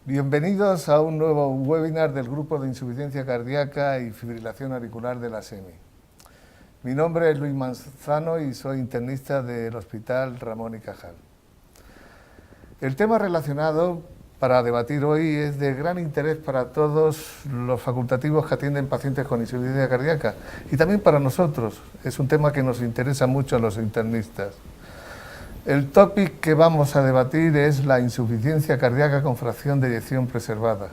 Bienvenidos a un nuevo webinar del Grupo de Insuficiencia Cardíaca y Fibrilación Auricular de la SEMI. Mi nombre es Luis Manzano y soy internista del Hospital Ramón y Cajal. El tema relacionado para debatir hoy es de gran interés para todos los facultativos que atienden pacientes con insuficiencia cardíaca y también para nosotros. Es un tema que nos interesa mucho a los internistas. El tópico que vamos a debatir es la insuficiencia cardíaca con fracción de eyección preservada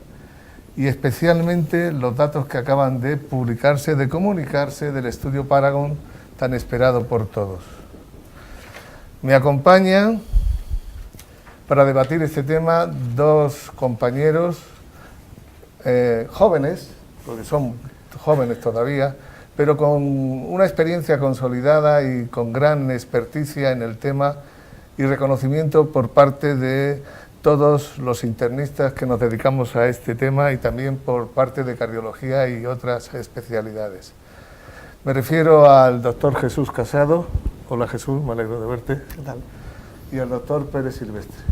y especialmente los datos que acaban de publicarse, de comunicarse del estudio Paragon tan esperado por todos. Me acompañan para debatir este tema dos compañeros jóvenes, porque son jóvenes todavía, pero con una experiencia consolidada y con gran experticia en el tema y reconocimiento por parte de todos los internistas que nos dedicamos a este tema y también por parte de cardiología y otras especialidades. Me refiero al doctor Jesús Casado. Hola Jesús, me alegro de verte. ¿Qué tal? Y al doctor Pérez Silvestre.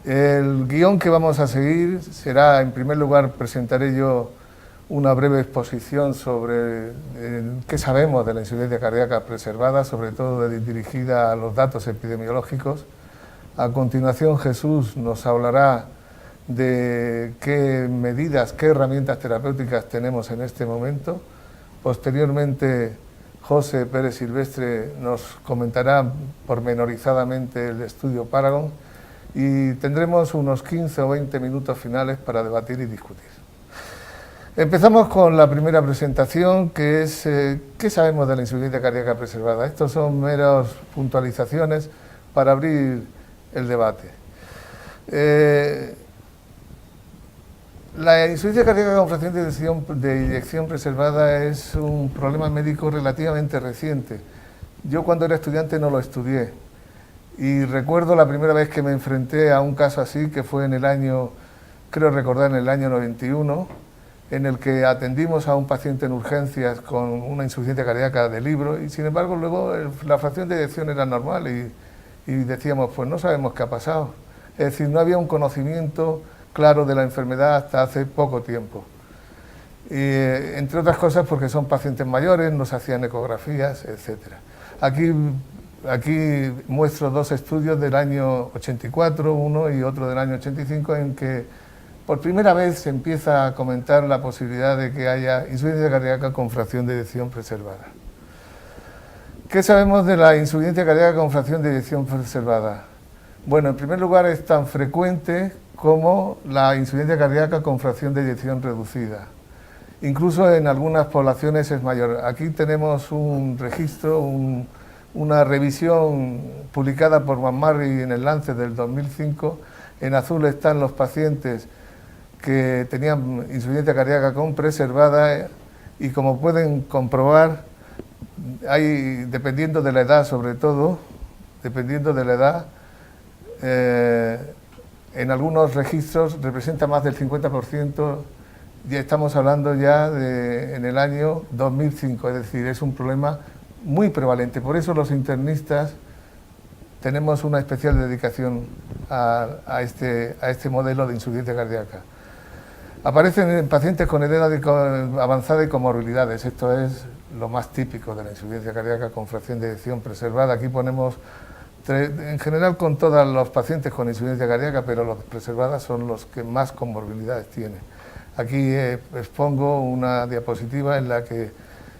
El guión que vamos a seguir será, en primer lugar, presentaré yo una breve exposición sobre qué sabemos de la insuficiencia cardíaca preservada, sobre todo dirigida a los datos epidemiológicos. A continuación, Jesús nos hablará de qué medidas, qué herramientas terapéuticas tenemos en este momento. Posteriormente, José Pérez Silvestre nos comentará pormenorizadamente el estudio Paragon y tendremos unos 15 o 20 minutos finales para debatir y discutir. Empezamos con la primera presentación, que es ¿qué sabemos de la insuficiencia cardíaca preservada? Estos son meras puntualizaciones para abrir el debate. La insuficiencia cardíaca con fracción de eyección preservada es un problema médico relativamente reciente. Yo cuando era estudiante no lo estudié y recuerdo la primera vez que me enfrenté a un caso así, que fue en el año, creo recordar en el año 91, en el que atendimos a un paciente en urgencias con una insuficiencia cardíaca de libro y sin embargo luego la fracción de eyección era normal y decíamos, pues no sabemos qué ha pasado. Es decir, no había un conocimiento claro de la enfermedad hasta hace poco tiempo. Entre otras cosas porque son pacientes mayores, no se hacían ecografías, etc. Aquí muestro dos estudios del año 84, uno y otro del año 85, en que por primera vez se empieza a comentar la posibilidad de que haya insuficiencia cardíaca con fracción de eyección preservada. ¿Qué sabemos de la insuficiencia cardíaca con fracción de eyección preservada? Bueno, en primer lugar es tan frecuente como la insuficiencia cardíaca con fracción de eyección reducida. Incluso en algunas poblaciones es mayor. Aquí tenemos un registro, una revisión publicada por McMurray en el Lancet del 2005. En azul están los pacientes que tenían insuficiencia cardíaca con preservada y como pueden comprobar, hay, dependiendo de la edad sobre todo, dependiendo de la edad, en algunos registros representa más del 50%, ya estamos hablando ya en el año 2005, es decir, es un problema muy prevalente. Por eso los internistas tenemos una especial dedicación a este modelo de insuficiencia cardíaca. Aparecen en pacientes con edad avanzada y comorbilidades. Esto es lo más típico de la insuficiencia cardíaca con fracción de eyección preservada. Aquí ponemos, en general con todos los pacientes con insuficiencia cardíaca, pero los preservadas son los que más comorbilidades tienen. Aquí expongo una diapositiva en la que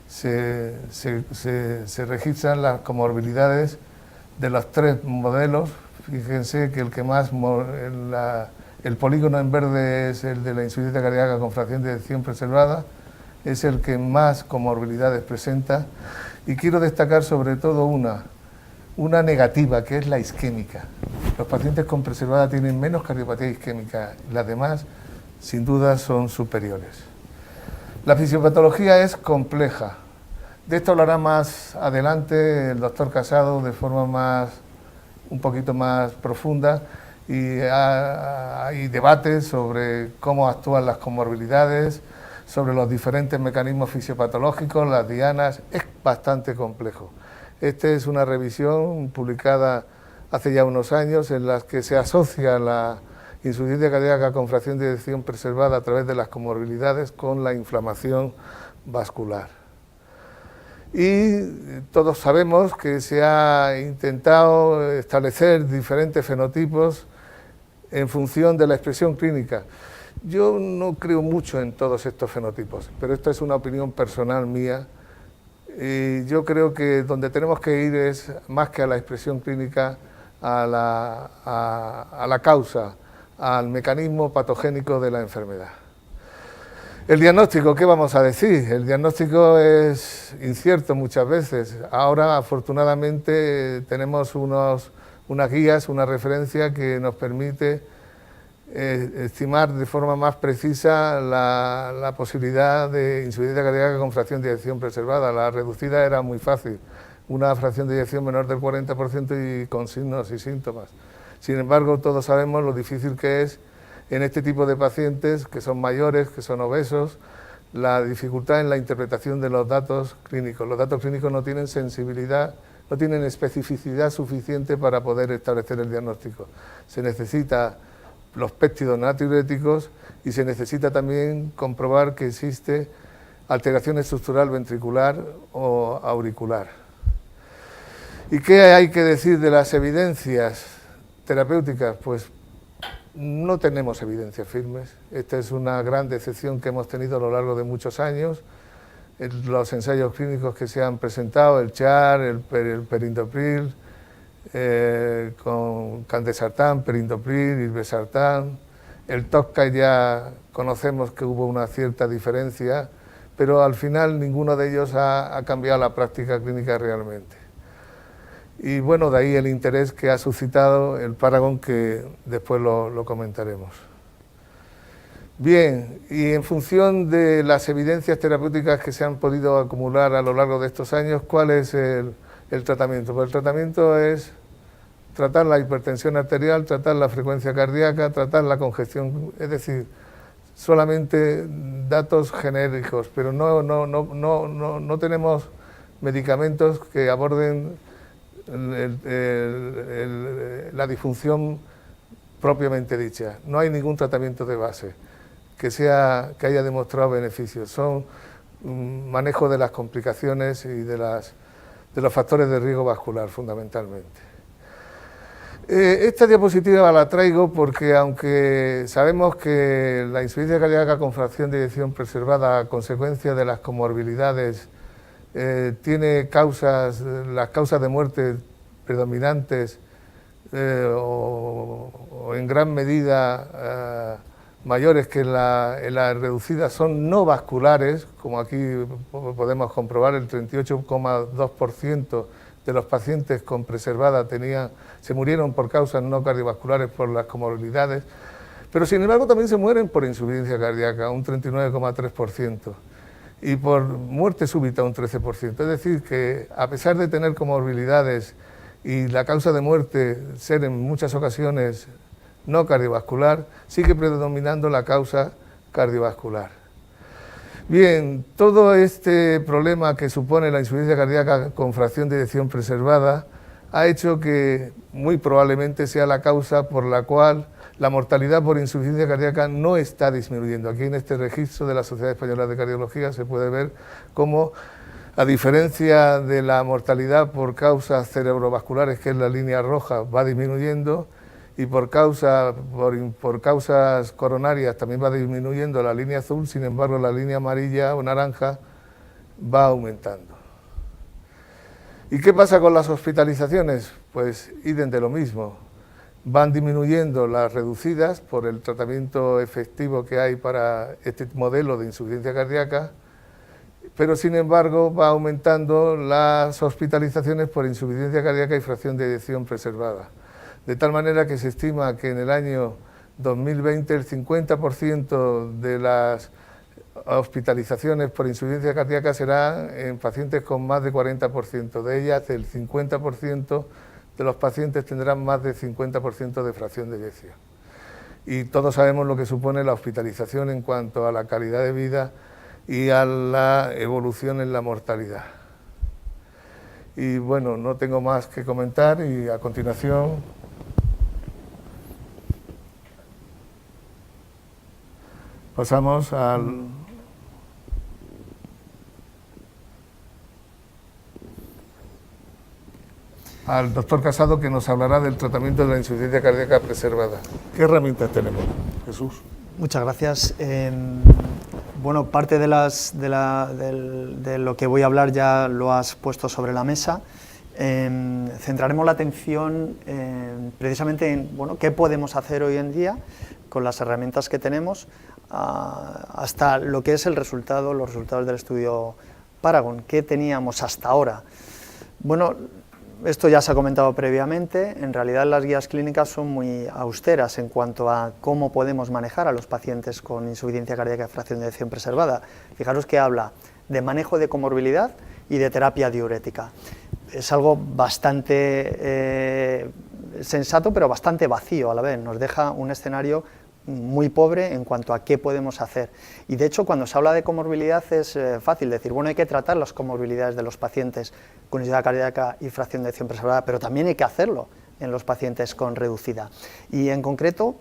se registran las comorbilidades de los tres modelos. Fíjense que el que más, el polígono en verde es el de la insuficiencia cardíaca con fracción de eyección preservada, es el que más comorbilidades presenta y quiero destacar sobre todo una negativa, que es la isquémica. Los pacientes con preservada tienen menos cardiopatía isquémica, las demás sin duda son superiores. La fisiopatología es compleja. De esto hablará más adelante el doctor Casado de forma un poquito más profunda y hay debates sobre cómo actúan las comorbilidades, sobre los diferentes mecanismos fisiopatológicos, las dianas, es bastante complejo. Esta es una revisión publicada hace ya unos años en la que se asocia la insuficiencia cardíaca con fracción de eyección preservada a través de las comorbilidades con la inflamación vascular. Y todos sabemos que se ha intentado establecer diferentes fenotipos en función de la expresión clínica. Yo no creo mucho en todos estos fenotipos, pero esta es una opinión personal mía. Y yo creo que donde tenemos que ir es, más que a la expresión clínica, a la causa, al mecanismo patogénico de la enfermedad. El diagnóstico, ¿qué vamos a decir? El diagnóstico es incierto muchas veces. Ahora, afortunadamente, tenemos unas guías, una referencia que nos permite estimar de forma más precisa la posibilidad de insuficiencia cardíaca con fracción de eyección preservada. La reducida era muy fácil, una fracción de eyección menor del 40% y con signos y síntomas. Sin embargo, todos sabemos lo difícil que es en este tipo de pacientes que son mayores, que son obesos, la dificultad en la interpretación de los datos clínicos. Los datos clínicos no tienen sensibilidad, no tienen especificidad suficiente para poder establecer el diagnóstico. Se necesita los péptidos natriuréticos y se necesita también comprobar que existe alteración estructural ventricular o auricular. ¿Y qué hay que decir de las evidencias terapéuticas? Pues no tenemos evidencias firmes. Esta es una gran decepción que hemos tenido a lo largo de muchos años. Los ensayos clínicos que se han presentado, el CHAR, el perindopril, con candesartán, perindopril, irbesartán, el TOCA ya conocemos que hubo una cierta diferencia, pero al final ninguno de ellos ha cambiado la práctica clínica realmente. Y bueno, de ahí el interés que ha suscitado el Paragon, que después lo comentaremos. Bien, y en función de las evidencias terapéuticas que se han podido acumular a lo largo de estos años, ¿cuál es el tratamiento? Pues el tratamiento es tratar la hipertensión arterial, tratar la frecuencia cardíaca, tratar la congestión, es decir, solamente datos genéricos, pero no tenemos medicamentos que aborden la disfunción propiamente dicha. No hay ningún tratamiento de base que haya demostrado beneficios. Son manejo de las complicaciones y de los factores de riesgo vascular, fundamentalmente. Esta diapositiva la traigo porque, aunque sabemos que la insuficiencia cardíaca con fracción de eyección preservada a consecuencia de las comorbilidades tiene las causas de muerte predominantes o en gran medida mayores que en la reducida son no vasculares, como aquí podemos comprobar, el 38,2% de los pacientes con preservada se murieron por causas no cardiovasculares por las comorbilidades, pero sin embargo también se mueren por insuficiencia cardíaca, un 39,3%. Y por muerte súbita un 13%. Es decir, que a pesar de tener comorbilidades y la causa de muerte ser en muchas ocasiones no cardiovascular, sigue predominando la causa cardiovascular. Bien, todo este problema que supone la insuficiencia cardíaca con fracción de eyección preservada ha hecho que muy probablemente sea la causa por la cual la mortalidad por insuficiencia cardíaca no está disminuyendo. Aquí en este registro de la Sociedad Española de Cardiología se puede ver cómo, a diferencia de la mortalidad por causas cerebrovasculares, que es la línea roja, va disminuyendo, y por causas coronarias también va disminuyendo la línea azul, sin embargo la línea amarilla o naranja va aumentando. ¿Y qué pasa con las hospitalizaciones? Pues idem de lo mismo. Van disminuyendo las reducidas por el tratamiento efectivo que hay para este modelo de insuficiencia cardíaca, pero sin embargo va aumentando las hospitalizaciones por insuficiencia cardíaca y fracción de eyección preservada. De tal manera que se estima que en el año 2020 el 50% de las hospitalizaciones por insuficiencia cardíaca será en pacientes con más de 40%. De ellas, el 50% de los pacientes tendrán más de 50% de fracción de eyección. Y todos sabemos lo que supone la hospitalización en cuanto a la calidad de vida y a la evolución en la mortalidad. Y bueno, no tengo más que comentar y a continuación Pasamos al doctor Casado, que nos hablará del tratamiento de la insuficiencia cardíaca preservada. ¿Qué herramientas tenemos, Jesús? Muchas gracias. Bueno, parte de lo que voy a hablar ya lo has puesto sobre la mesa. Centraremos la atención precisamente en qué podemos hacer hoy en día con las herramientas que tenemos, hasta lo que es los resultados del estudio Paragon. ¿Qué teníamos hasta ahora? Bueno, esto ya se ha comentado previamente. En realidad las guías clínicas son muy austeras en cuanto a cómo podemos manejar a los pacientes con insuficiencia cardíaca y fracción de eyección preservada. Fijaros que habla de manejo de comorbilidad y de terapia diurética. Es algo bastante sensato, pero bastante vacío a la vez. Nos deja un escenario muy pobre en cuanto a qué podemos hacer. Y de hecho, cuando se habla de comorbilidad es fácil decir, bueno, hay que tratar las comorbilidades de los pacientes con insuficiencia cardíaca y fracción de eyección preservada, pero también hay que hacerlo en los pacientes con reducida. Y en concreto,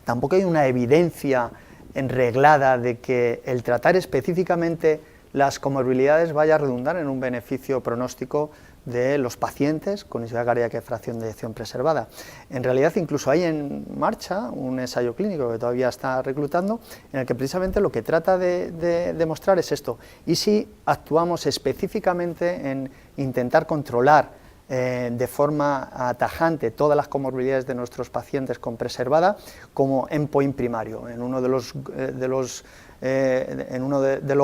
tampoco hay una evidencia enreglada de que el tratar específicamente las comorbilidades vaya a redundar en un beneficio pronóstico de los pacientes con insuficiencia cardíaca y fracción de eyección preservada. En realidad, incluso hay en marcha un ensayo clínico que todavía está reclutando, en el que precisamente lo que trata de demostrar es esto: y si actuamos específicamente en intentar controlar de forma atajante todas las comorbilidades de nuestros pacientes con preservada como endpoint primario, en uno de los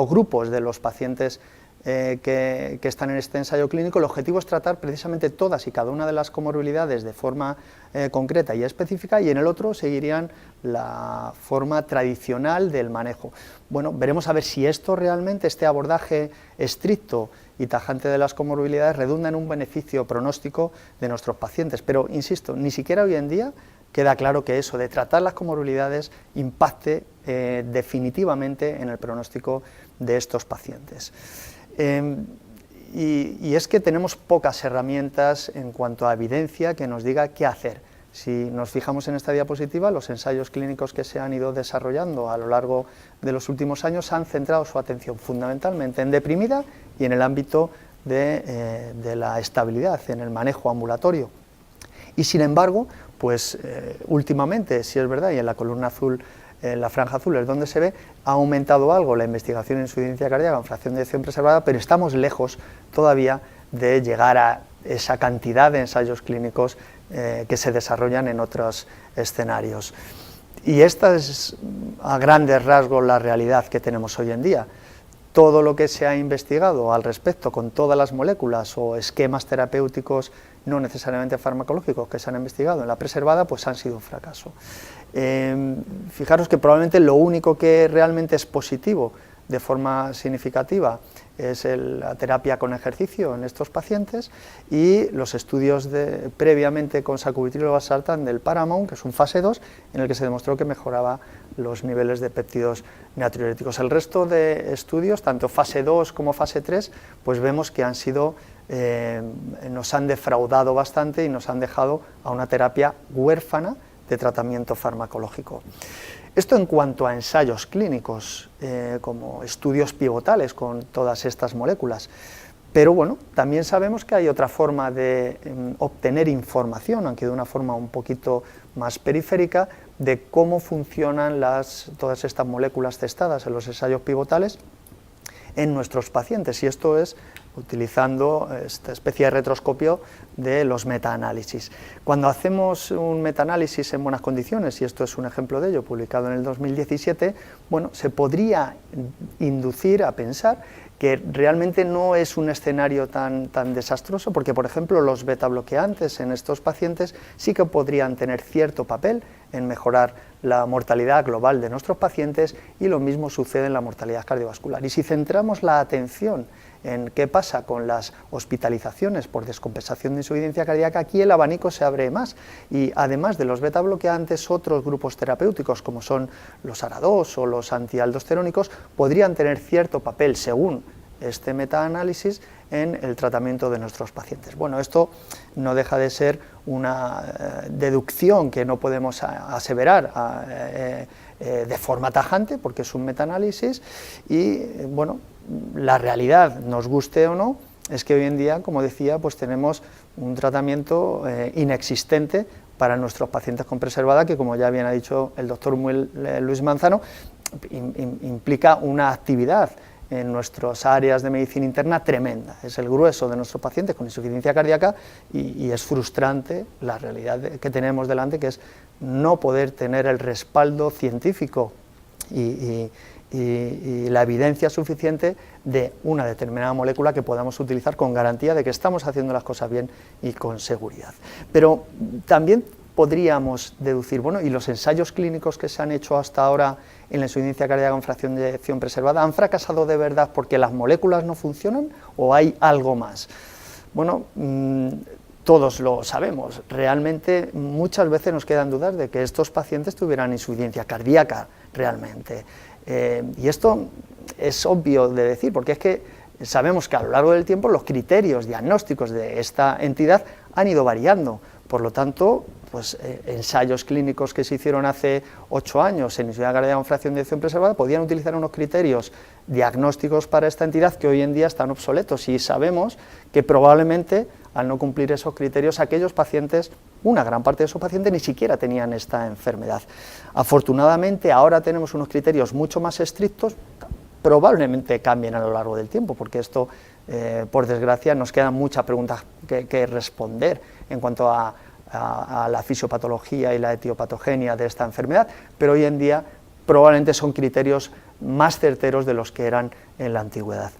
grupos de los pacientes que están en este ensayo clínico. El objetivo es tratar precisamente todas y cada una de las comorbilidades de forma concreta y específica, y en el otro seguirían la forma tradicional del manejo. Bueno, veremos a ver si esto realmente, este abordaje estricto y tajante de las comorbilidades, redunda en un beneficio pronóstico de nuestros pacientes, pero insisto, ni siquiera hoy en día queda claro que eso de tratar las comorbilidades impacte definitivamente en el pronóstico de estos pacientes. Y es que tenemos pocas herramientas en cuanto a evidencia que nos diga qué hacer. Si nos fijamos en esta diapositiva, los ensayos clínicos que se han ido desarrollando a lo largo de los últimos años han centrado su atención fundamentalmente en deprimida y en el ámbito de la estabilidad, en el manejo ambulatorio. Y sin embargo, pues últimamente, si es verdad, y en la columna azul, en la franja azul es donde se ve, ha aumentado algo la investigación en insuficiencia cardíaca en fracción de eyección preservada, pero estamos lejos todavía de llegar a esa cantidad de ensayos clínicos que se desarrollan en otros escenarios. Y esta es a grandes rasgos la realidad que tenemos hoy en día. Todo lo que se ha investigado al respecto con todas las moléculas o esquemas terapéuticos no necesariamente farmacológicos que se han investigado en la preservada, pues han sido un fracaso. Fijaros que probablemente lo único que realmente es positivo de forma significativa es la terapia con ejercicio en estos pacientes, y los estudios previamente con sacubitril o valsartán del Paramount, que es un fase 2, en el que se demostró que mejoraba los niveles de péptidos natriuréticos. El resto de estudios, tanto fase 2 como fase 3, pues vemos que han sido, nos han defraudado bastante y nos han dejado a una terapia huérfana de tratamiento farmacológico. Esto en cuanto a ensayos clínicos, como estudios pivotales con todas estas moléculas. Pero bueno, también sabemos que hay otra forma de obtener información, aunque de una forma un poquito más periférica, de cómo funcionan todas estas moléculas testadas en los ensayos pivotales en nuestros pacientes, y esto es utilizando esta especie de retroscopio de los metaanálisis. Cuando hacemos un metaanálisis en buenas condiciones, y esto es un ejemplo de ello, publicado en el 2017, bueno, se podría inducir a pensar que realmente no es un escenario tan desastroso, porque, por ejemplo, los beta-bloqueantes en estos pacientes sí que podrían tener cierto papel en mejorar la mortalidad global de nuestros pacientes, y lo mismo sucede en la mortalidad cardiovascular. Y si centramos la atención en qué pasa con las hospitalizaciones por descompensación de insuficiencia cardíaca, aquí el abanico se abre más, y además de los beta-bloqueantes, otros grupos terapéuticos como son los ARA2 o los antialdosterónicos podrían tener cierto papel, según este metaanálisis, en el tratamiento de nuestros pacientes. Bueno, esto no deja de ser una deducción que no podemos aseverar de forma tajante, porque es un metaanálisis, y bueno, la realidad, nos guste o no, es que hoy en día, como decía, pues tenemos un tratamiento inexistente para nuestros pacientes con preservada, que como ya bien ha dicho el doctor Luis Manzano, implica una actividad en nuestras áreas de medicina interna tremenda. Es el grueso de nuestros pacientes con insuficiencia cardíaca y es frustrante la realidad que tenemos delante, que es no poder tener el respaldo científico y la evidencia suficiente de una determinada molécula que podamos utilizar con garantía de que estamos haciendo las cosas bien y con seguridad. Pero también podríamos deducir, bueno, ¿y los ensayos clínicos que se han hecho hasta ahora en la insuficiencia cardíaca con fracción de eyección preservada han fracasado de verdad porque las moléculas no funcionan o hay algo más? Bueno, todos lo sabemos, realmente muchas veces nos quedan dudas de que estos pacientes tuvieran insuficiencia cardíaca realmente. Y esto es obvio de decir, porque es que sabemos que a lo largo del tiempo los criterios diagnósticos de esta entidad han ido variando. Por lo tanto, pues, ensayos clínicos que se hicieron hace 8 años en insuficiencia cardíaca con fracción de eyección preservada podían utilizar unos criterios diagnósticos para esta entidad que hoy en día están obsoletos, y sabemos que probablemente al no cumplir esos criterios aquellos pacientes, una gran parte de esos pacientes ni siquiera tenían esta enfermedad. Afortunadamente ahora tenemos unos criterios mucho más estrictos, probablemente cambien a lo largo del tiempo, porque esto, por desgracia, nos quedan muchas preguntas que responder en cuanto a la fisiopatología y la etiopatogenia de esta enfermedad, pero hoy en día probablemente son criterios más certeros de los que eran en la antigüedad.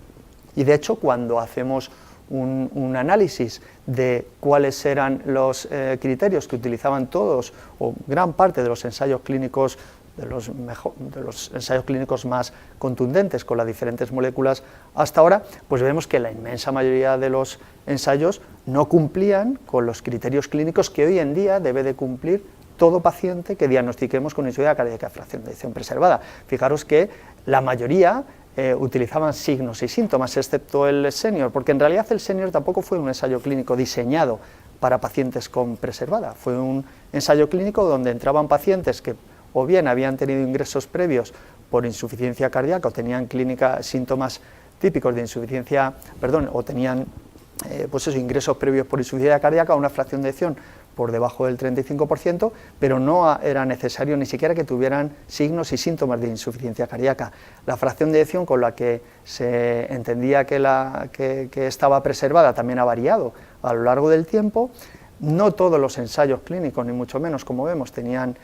Y de hecho, cuando hacemos un análisis de cuáles eran los criterios que utilizaban todos o gran parte de los ensayos clínicos, de los ensayos clínicos más contundentes con las diferentes moléculas hasta ahora, pues vemos que la inmensa mayoría de los ensayos no cumplían con los criterios clínicos que hoy en día debe de cumplir todo paciente que diagnostiquemos con insuficiencia cardíaca de fracción de eyección preservada. Fijaros que la mayoría utilizaban signos y síntomas, excepto el senior, porque en realidad el senior tampoco fue un ensayo clínico diseñado para pacientes con preservada, fue un ensayo clínico donde entraban pacientes que o bien habían tenido ingresos previos por insuficiencia cardíaca o tenían síntomas típicos de insuficiencia, o tenían ingresos previos por insuficiencia cardíaca, una fracción de eyección por debajo del 35%, pero no era necesario ni siquiera que tuvieran signos y síntomas de insuficiencia cardíaca. La fracción de eyección con la que se entendía que estaba preservada también ha variado a lo largo del tiempo. No todos los ensayos clínicos, ni mucho menos, como vemos, tenían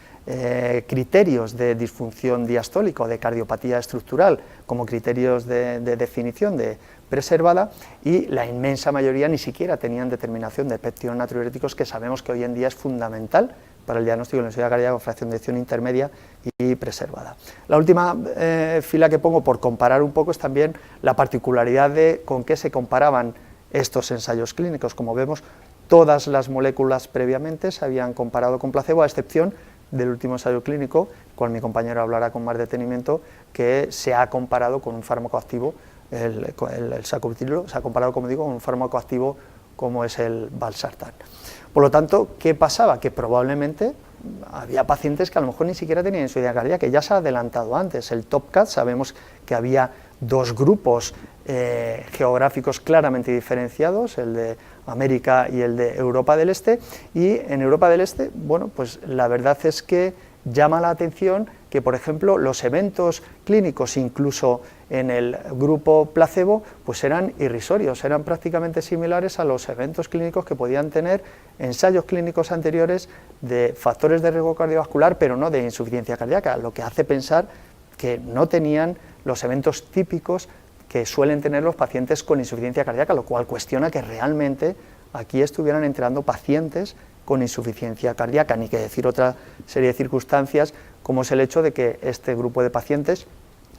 criterios de disfunción diastólica o de cardiopatía estructural como criterios de definición de preservada, y la inmensa mayoría ni siquiera tenían determinación de péptidos natriuréticos, que sabemos que hoy en día es fundamental para el diagnóstico de la insuficiencia cardíaca con fracción de eyección intermedia y preservada. La última fila que pongo por comparar un poco es también la particularidad de con qué se comparaban estos ensayos clínicos. Como vemos, todas las moléculas previamente se habían comparado con placebo, a excepción del último ensayo clínico, cual mi compañero hablará con más detenimiento, que se ha comparado con un fármaco activo, el sacubitrilo, se ha comparado, como digo, con un fármaco activo como es el valsartán. Por lo tanto, ¿qué pasaba? Que probablemente había pacientes que a lo mejor ni siquiera tenían insuficiencia cardíaca, que ya se ha adelantado antes. El TOPCAT, sabemos que había dos grupos geográficos claramente diferenciados, el de América y el de Europa del Este, y en Europa del Este, bueno, pues la verdad es que llama la atención que, por ejemplo, los eventos clínicos, incluso en el grupo placebo, pues eran irrisorios, eran prácticamente similares a los eventos clínicos que podían tener ensayos clínicos anteriores de factores de riesgo cardiovascular, pero no de insuficiencia cardíaca, lo que hace pensar que no tenían los eventos típicos que suelen tener los pacientes con insuficiencia cardíaca, lo cual cuestiona que realmente aquí estuvieran entrando pacientes con insuficiencia cardíaca, ni que decir otra serie de circunstancias, como es el hecho de que este grupo de pacientes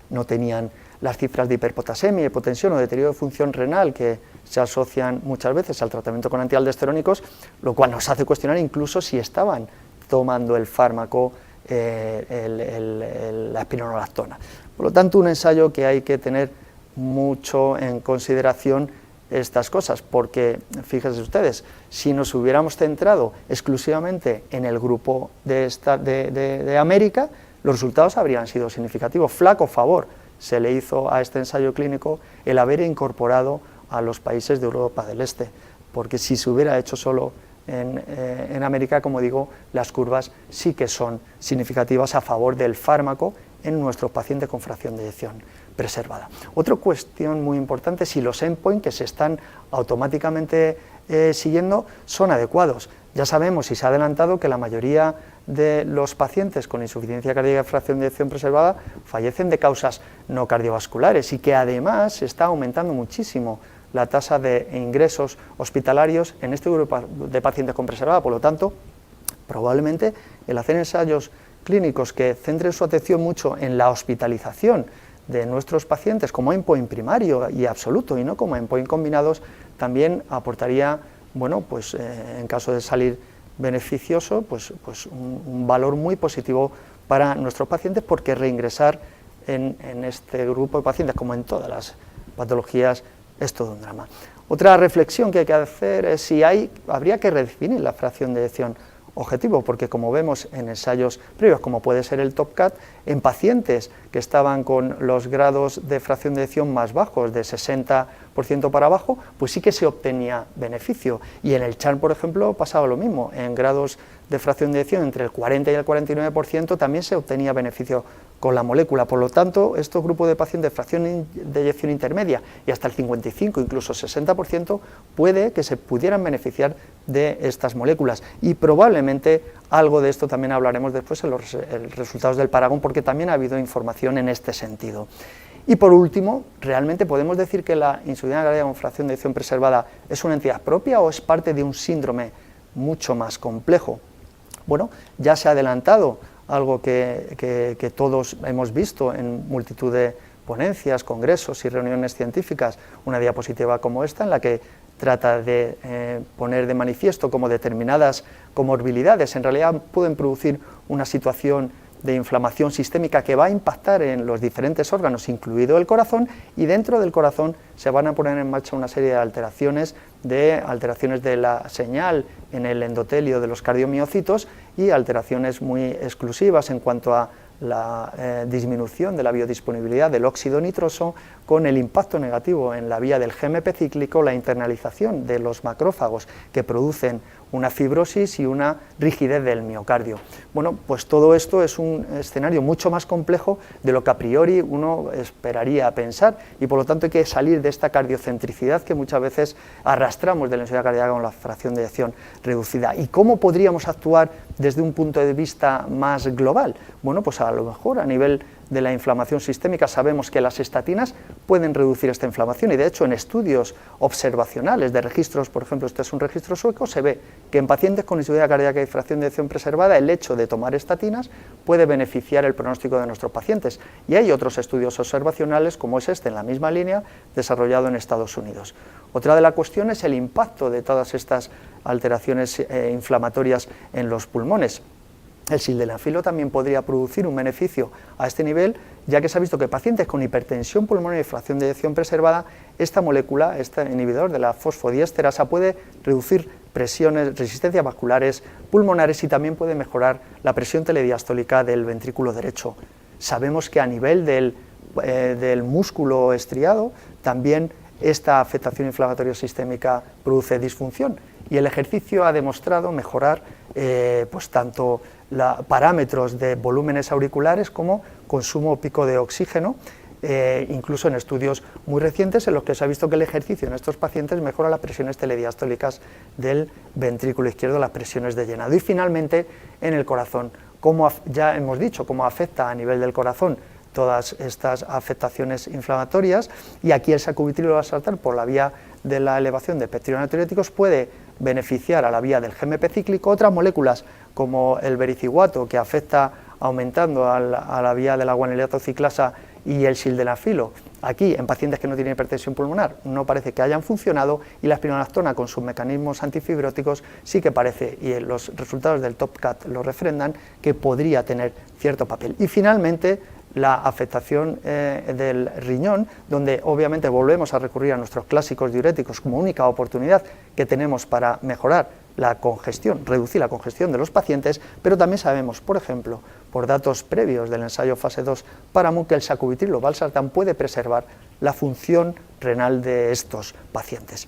no tenían las cifras de hiperpotasemia, hipotensión o deterioro de función renal que se asocian muchas veces al tratamiento con antialdosterónicos, lo cual nos hace cuestionar incluso si estaban tomando el fármaco, la espironolactona. Por lo tanto, un ensayo que hay que tener mucho en consideración estas cosas, porque fíjense ustedes, si nos hubiéramos centrado exclusivamente en el grupo de América, los resultados habrían sido significativos. Flaco favor se le hizo a este ensayo clínico el haber incorporado a los países de Europa del Este, porque si se hubiera hecho solo en América, como digo, las curvas sí que son significativas a favor del fármaco en nuestros pacientes con fracción de eyección preservada. Otra cuestión muy importante es si los endpoints que se están automáticamente siguiendo son adecuados. Ya sabemos y se ha adelantado que la mayoría de los pacientes con insuficiencia cardíaca y fracción de eyección preservada fallecen de causas no cardiovasculares y que además se está aumentando muchísimo la tasa de ingresos hospitalarios en este grupo de pacientes con preservada. Por lo tanto, probablemente el hacer ensayos clínicos que centren su atención mucho en la hospitalización de nuestros pacientes como endpoint primario y absoluto y no como endpoint combinados, también aportaría, bueno, pues en caso de salir beneficioso, pues un valor muy positivo para nuestros pacientes, porque reingresar en este grupo de pacientes, como en todas las patologías, es todo un drama. Otra reflexión que hay que hacer es si habría que redefinir la fracción de eyección objetivo, porque como vemos en ensayos previos, como puede ser el TOPCAT, en pacientes que estaban con los grados de fracción de eyección más bajos, de 60% para abajo, pues sí que se obtenía beneficio. Y en el CHARM, por ejemplo, pasaba lo mismo, en grados de fracción de eyección entre el 40 y el 49% también se obtenía beneficio con la molécula. Por lo tanto, estos grupos de pacientes de fracción de eyección intermedia y hasta el 55, incluso 60%, puede que se pudieran beneficiar de estas moléculas, y probablemente algo de esto también hablaremos después en los resultados del Paragón, porque también ha habido información en este sentido. Y por último, ¿realmente podemos decir que la insuficiencia cardíaca con fracción de eyección preservada es una entidad propia o es parte de un síndrome mucho más complejo? Bueno, ya se ha adelantado algo que todos hemos visto en multitud de ponencias, congresos y reuniones científicas, una diapositiva como esta, en la que trata de poner de manifiesto cómo determinadas comorbilidades en realidad pueden producir una situación de inflamación sistémica que va a impactar en los diferentes órganos, incluido el corazón, y dentro del corazón se van a poner en marcha una serie de alteraciones de la señal en el endotelio de los cardiomiocitos y alteraciones muy exclusivas en cuanto a la disminución de la biodisponibilidad del óxido nitroso, con el impacto negativo en la vía del GMP cíclico, la internalización de los macrófagos que producen una fibrosis y una rigidez del miocardio. Bueno, pues todo esto es un escenario mucho más complejo de lo que a priori uno esperaría pensar, y por lo tanto hay que salir de esta cardiocentricidad que muchas veces arrastramos de la insuficiencia cardíaca con la fracción de eyección reducida. ¿Y cómo podríamos actuar desde un punto de vista más global? Bueno, pues a lo mejor a nivel de la inflamación sistémica sabemos que las estatinas pueden reducir esta inflamación, y de hecho en estudios observacionales de registros, por ejemplo este es un registro sueco, se ve que en pacientes con insuficiencia cardíaca y fracción de eyección preservada el hecho de tomar estatinas puede beneficiar el pronóstico de nuestros pacientes, y hay otros estudios observacionales como es este en la misma línea desarrollado en Estados Unidos. Otra de las cuestiones es el impacto de todas estas alteraciones inflamatorias en los pulmones. El sildenafilo también podría producir un beneficio a este nivel, ya que se ha visto que pacientes con hipertensión pulmonar y fracción de eyección preservada, esta molécula, este inhibidor de la fosfodiesterasa, puede reducir presiones, resistencias vasculares pulmonares, y también puede mejorar la presión telediastólica del ventrículo derecho. Sabemos que a nivel del músculo estriado también esta afectación inflamatoria sistémica produce disfunción, y el ejercicio ha demostrado mejorar pues tanto parámetros de volúmenes auriculares como consumo pico de oxígeno, incluso en estudios muy recientes en los que se ha visto que el ejercicio en estos pacientes mejora las presiones telediastólicas del ventrículo izquierdo, las presiones de llenado. Y finalmente en el corazón, como ya hemos dicho, cómo afecta a nivel del corazón todas estas afectaciones inflamatorias, y aquí el sacubitril valsartán por la vía de la elevación de peptidonatriuréticos puede beneficiar a la vía del GMP cíclico. Otras moléculas como el vericiguato, que afecta aumentando a la vía de la guaniliato ciclasa, y el sildenafilo, aquí en pacientes que no tienen hipertensión pulmonar no parece que hayan funcionado, y la espironolactona con sus mecanismos antifibróticos sí que parece, y los resultados del TOPCAT lo refrendan, que podría tener cierto papel. Y finalmente la afectación del riñón, donde obviamente volvemos a recurrir a nuestros clásicos diuréticos como única oportunidad que tenemos para mejorar la congestión, reducir la congestión de los pacientes, pero también sabemos, por ejemplo, por datos previos del ensayo fase 2 para MUC, que el sacubitril o valsartán puede preservar la función renal de estos pacientes.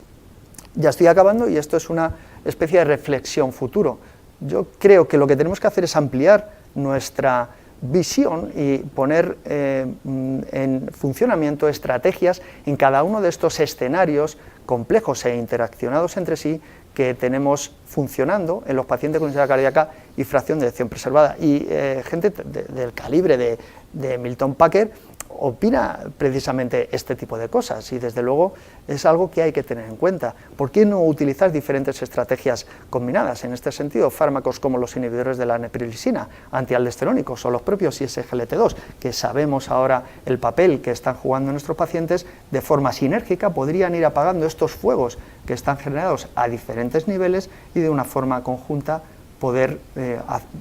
Ya estoy acabando y esto es una especie de reflexión futuro. Yo creo que lo que tenemos que hacer es ampliar nuestra visión y poner en funcionamiento estrategias en cada uno de estos escenarios complejos e interaccionados entre sí que tenemos funcionando en los pacientes con insuficiencia cardíaca y fracción de eyección preservada. Y gente del calibre de Milton Packer opina precisamente este tipo de cosas, y desde luego es algo que hay que tener en cuenta. ¿Por qué no utilizar diferentes estrategias combinadas? En este sentido, fármacos como los inhibidores de la neprilisina, antialdosterónicos o los propios ISGLT2, que sabemos ahora el papel que están jugando nuestros pacientes, de forma sinérgica podrían ir apagando estos fuegos que están generados a diferentes niveles y de una forma conjunta poder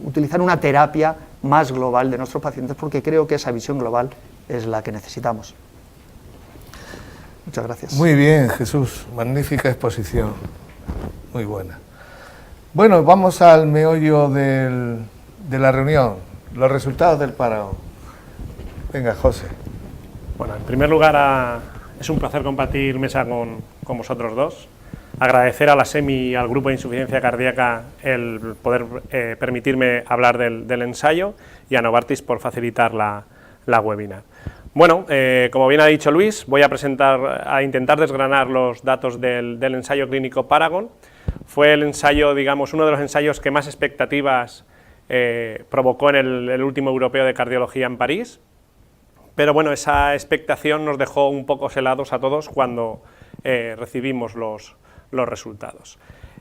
utilizar una terapia más global de nuestros pacientes, porque creo que esa visión global es la que necesitamos. Muchas gracias. Muy bien, Jesús, magnífica exposición, muy buena. Bueno, vamos al meollo de la reunión, los resultados del paro. Venga, José. Bueno, en primer lugar, es un placer compartir mesa con vosotros dos. Agradecer a la SEMI y al Grupo de Insuficiencia Cardíaca el poder permitirme hablar del ensayo, y a Novartis por facilitar la webinar. Bueno, como bien ha dicho Luis, voy a intentar desgranar los datos del ensayo clínico Paragon. Fue el ensayo, digamos, uno de los ensayos que más expectativas provocó en el último europeo de cardiología en París, pero bueno, esa expectación nos dejó un poco helados a todos cuando recibimos los resultados.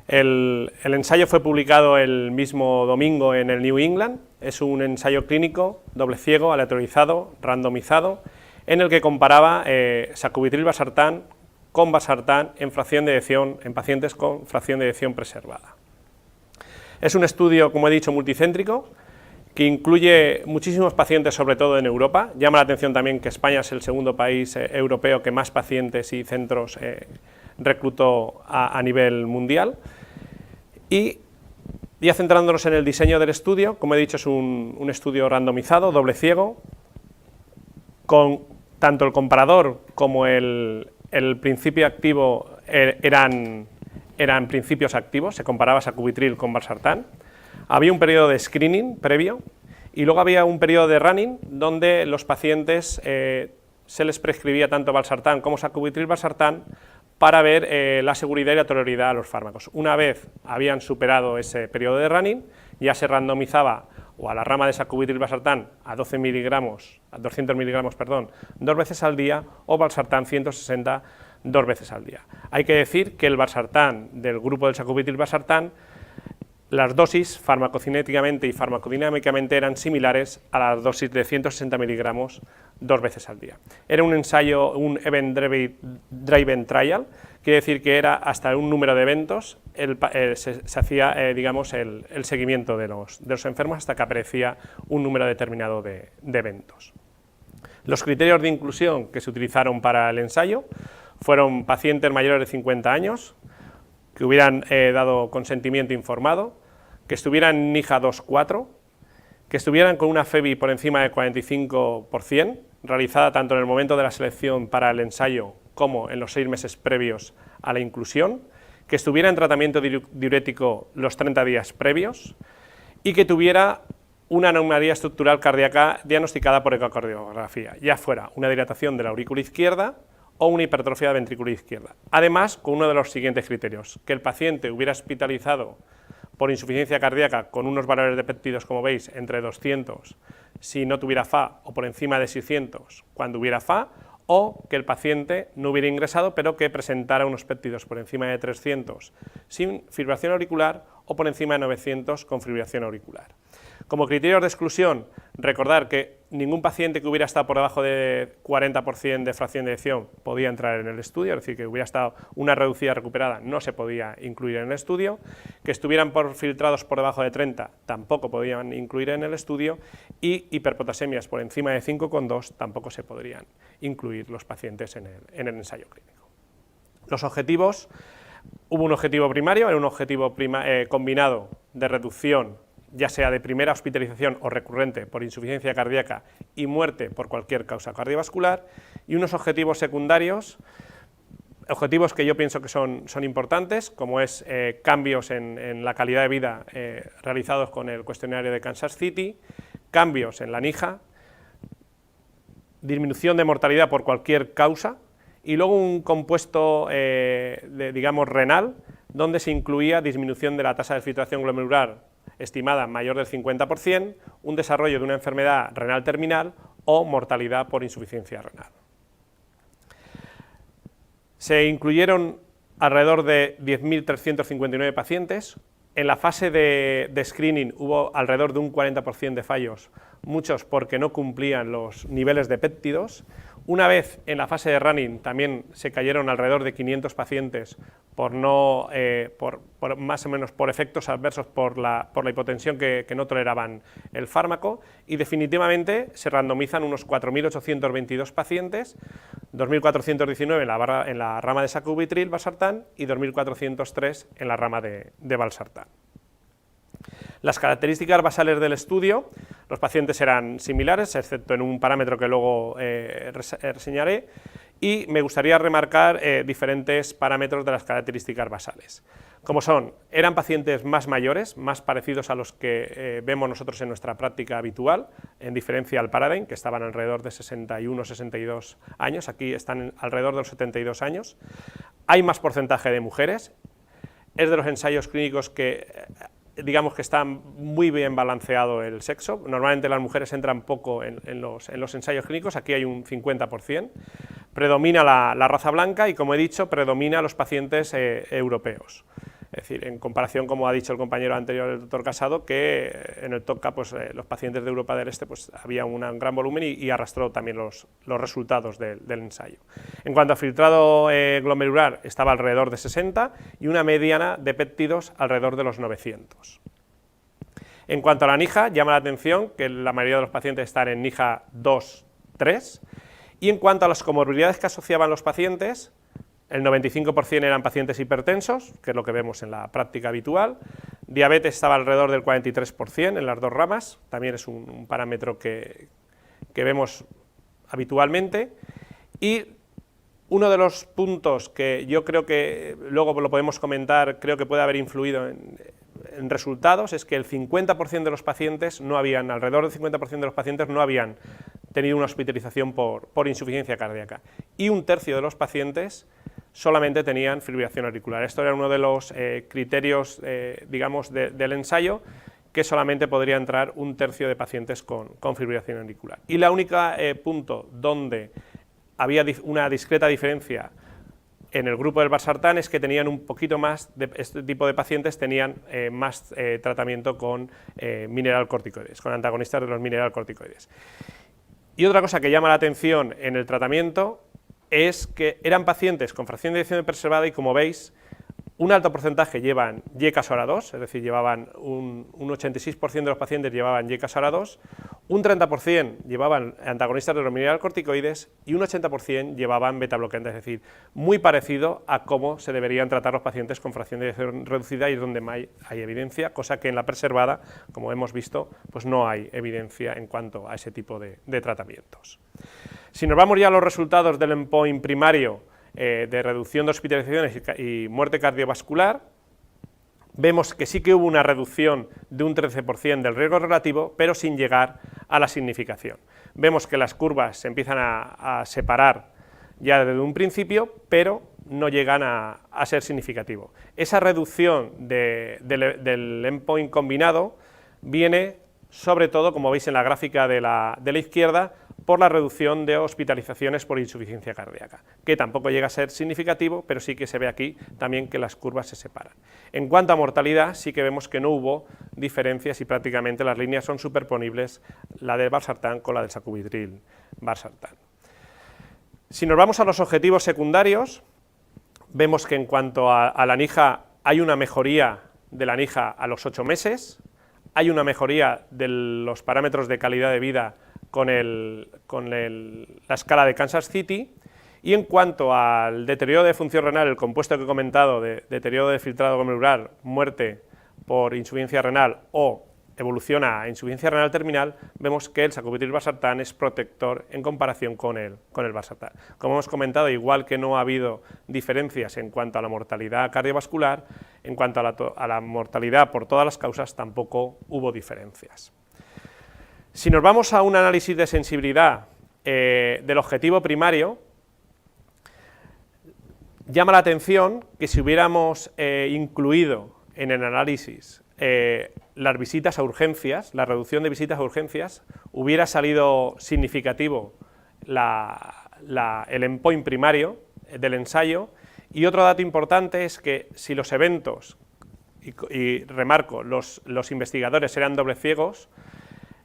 El ensayo fue publicado el mismo domingo en el New England. Es un ensayo clínico, doble ciego, aleatorizado, randomizado, en el que comparaba sacubitril/valsartán con valsartán en pacientes con fracción de eyección preservada. Es un estudio, como he dicho, multicéntrico, que incluye muchísimos pacientes, sobre todo en Europa. Llama la atención también que España es el segundo país europeo que más pacientes y centros reclutó a nivel mundial. Y ya centrándonos en el diseño del estudio, como he dicho, es un estudio randomizado, doble ciego, con tanto el comparador como el principio activo eran principios activos, se comparaba sacubitril con valsartán. Había un periodo de screening previo y luego había un periodo de running donde los pacientes se les prescribía tanto valsartán como sacubitril/valsartán para ver la seguridad y la tolerabilidad a los fármacos. Una vez habían superado ese periodo de running, ya se randomizaba o a la rama de sacubitril/valsartán a 200 miligramos, dos veces al día, o valsartán 160 dos veces al día. Hay que decir que el valsartán del grupo del sacubitril/valsartán, las dosis farmacocinéticamente y farmacodinámicamente eran similares a las dosis de 160 miligramos dos veces al día. Era un ensayo, un event-driven trial, quiere decir que era hasta un número de eventos, se hacía digamos, el seguimiento de los enfermos hasta que aparecía un número determinado de eventos. Los criterios de inclusión que se utilizaron para el ensayo fueron pacientes mayores de 50 años, que hubieran dado consentimiento informado, que estuvieran en NIHA 2-4, que estuvieran con una FEBI por encima del 45%, realizada tanto en el momento de la selección para el ensayo como en los 6 meses previos a la inclusión, que estuviera en tratamiento diurético los 30 días previos y que tuviera una anomalía estructural cardíaca diagnosticada por ecocardiografía, ya fuera una dilatación de la aurícula izquierda o una hipertrofia de la ventrícula izquierda. Además, con uno de los siguientes criterios: que el paciente hubiera hospitalizado por insuficiencia cardíaca con unos valores de péptidos, como veis, entre 200 si no tuviera FA, o por encima de 600 cuando hubiera FA, o que el paciente no hubiera ingresado pero que presentara unos péptidos por encima de 300 sin fibrilación auricular o por encima de 900 con fibrilación auricular. Como criterios de exclusión, recordar que ningún paciente que hubiera estado por debajo de 40% de fracción de eyección podía entrar en el estudio, es decir, que hubiera estado una reducida recuperada no se podía incluir en el estudio, que estuvieran filtrados por debajo de 30 tampoco podían incluir en el estudio, y hiperpotasemias por encima de 5,2 tampoco se podrían incluir los pacientes en el ensayo clínico. Los objetivos Hubo un objetivo primario, era un objetivo combinado de reducción, ya sea de primera hospitalización o recurrente por insuficiencia cardíaca y muerte por cualquier causa cardiovascular, y unos objetivos secundarios, objetivos que yo pienso que son importantes, como es cambios en la calidad de vida realizados con el cuestionario de Kansas City, cambios en la NIJA, disminución de mortalidad por cualquier causa, y luego un compuesto, digamos, renal, donde se incluía disminución de la tasa de filtración glomerular estimada mayor del 50%, un desarrollo de una enfermedad renal terminal o mortalidad por insuficiencia renal. Se incluyeron alrededor de 10.359 pacientes. En la fase de screening hubo alrededor de un 40% de fallos, muchos porque no cumplían los niveles de péptidos. Una vez en la fase de running también se cayeron alrededor de 500 pacientes por más o menos por efectos adversos por la hipotensión que no toleraban el fármaco, y definitivamente se randomizan unos 4.822 pacientes, 2.419 en la rama de sacubitril valsartán y 2.403 en la rama de valsartán. Las características basales del estudio, los pacientes eran similares, excepto en un parámetro que luego reseñaré, y me gustaría remarcar diferentes parámetros de las características basales. Como son, eran pacientes más mayores, más parecidos a los que vemos nosotros en nuestra práctica habitual, en diferencia al Paradigm, que estaban alrededor de 61 o 62 años, aquí están alrededor de los 72 años. Hay más porcentaje de mujeres, es de los ensayos clínicos que digamos que está muy bien balanceado el sexo. Normalmente las mujeres entran poco en los ensayos clínicos, aquí hay un 50%. Predomina la raza blanca y, como he dicho, predomina los pacientes europeos. Es decir, en comparación, como ha dicho el compañero anterior, el doctor Casado, que en el TOCA pues, los pacientes de Europa del Este pues, había un gran volumen y arrastró también los resultados del ensayo. En cuanto a filtrado glomerular, estaba alrededor de 60 y una mediana de péptidos alrededor de los 900. En cuanto a la NIJA, llama la atención que la mayoría de los pacientes están en NIJA 2, 3, y en cuanto a las comorbilidades que asociaban los pacientes, el 95% eran pacientes hipertensos, que es lo que vemos en la práctica habitual. Diabetes estaba alrededor del 43% en las dos ramas, también es un parámetro que vemos habitualmente. Y uno de los puntos que yo creo que luego lo podemos comentar, creo que puede haber influido en resultados, es que el 50% de los pacientes alrededor del 50% de los pacientes no habían tenido una hospitalización por insuficiencia cardíaca, y un tercio de los pacientes solamente tenían fibrilación auricular. Esto era uno de los criterios, digamos, del ensayo, que solamente podría entrar un tercio de pacientes con fibrilación auricular. Y la única punto donde había una discreta diferencia en el grupo del valsartán es que tenían un poquito más, este tipo de pacientes tenían más tratamiento con mineralcorticoides, con antagonistas de los mineralcorticoides. Y otra cosa que llama la atención en el tratamiento es que eran pacientes con fracción de eyección preservada y, como veis, un alto porcentaje llevan YKS-ARA2, es decir, llevaban un 86% de los pacientes llevaban YKS-ARA2, un 30% llevaban antagonistas de los mineralcorticoides y un 80% llevaban betabloqueantes, es decir, muy parecido a cómo se deberían tratar los pacientes con fracción de eyección reducida, y es donde más hay evidencia, cosa que en la preservada, como hemos visto, pues no hay evidencia en cuanto a ese tipo de tratamientos. Si nos vamos ya a los resultados del endpoint primario de reducción de hospitalizaciones y muerte cardiovascular, vemos que sí que hubo una reducción de un 13% del riesgo relativo, pero sin llegar a la significación. Vemos que las curvas se empiezan a separar ya desde un principio, pero no llegan a ser significativo. Esa reducción del endpoint combinado viene sobre todo, como veis en la gráfica de la izquierda, por la reducción de hospitalizaciones por insuficiencia cardíaca, que tampoco llega a ser significativo, pero sí que se ve aquí también que las curvas se separan. En cuanto a mortalidad, sí que vemos que no hubo diferencias y prácticamente las líneas son superponibles, la del valsartán con la del sacubitril valsartán. Si nos vamos a los objetivos secundarios, vemos que en cuanto a la NIJA hay una mejoría de la NIJA a los 8 meses, hay una mejoría de los parámetros de calidad de vida con la escala de Kansas City, Y en cuanto al deterioro de función renal, el compuesto que he comentado de deterioro de filtrado glomerular, muerte por insuficiencia renal o evoluciona a insuficiencia renal terminal, vemos que el sacubitril/valsartán es protector en comparación con el valsartán. Como hemos comentado, igual que no ha habido diferencias en cuanto a la mortalidad cardiovascular, en cuanto a la mortalidad por todas las causas, tampoco hubo diferencias. Si nos vamos a un análisis de sensibilidad del objetivo primario, llama la atención que si hubiéramos incluido en el análisis las visitas a urgencias, la reducción de visitas a urgencias, hubiera salido significativo el endpoint primario del ensayo. Y otro dato importante es que si los eventos, y remarco, los investigadores eran doble ciegos,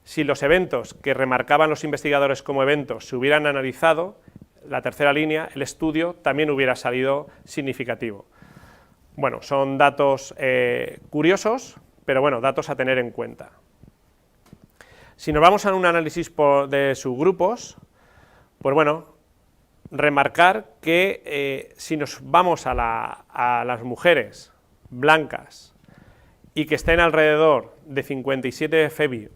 si los eventos que remarcaban los investigadores como eventos se hubieran analizado, la tercera línea, el estudio, también hubiera salido significativo. Bueno, son datos curiosos, pero bueno, datos a tener en cuenta. Si nos vamos a un análisis de subgrupos, pues bueno, remarcar que si nos vamos a las mujeres blancas y que estén alrededor de 57 FeVi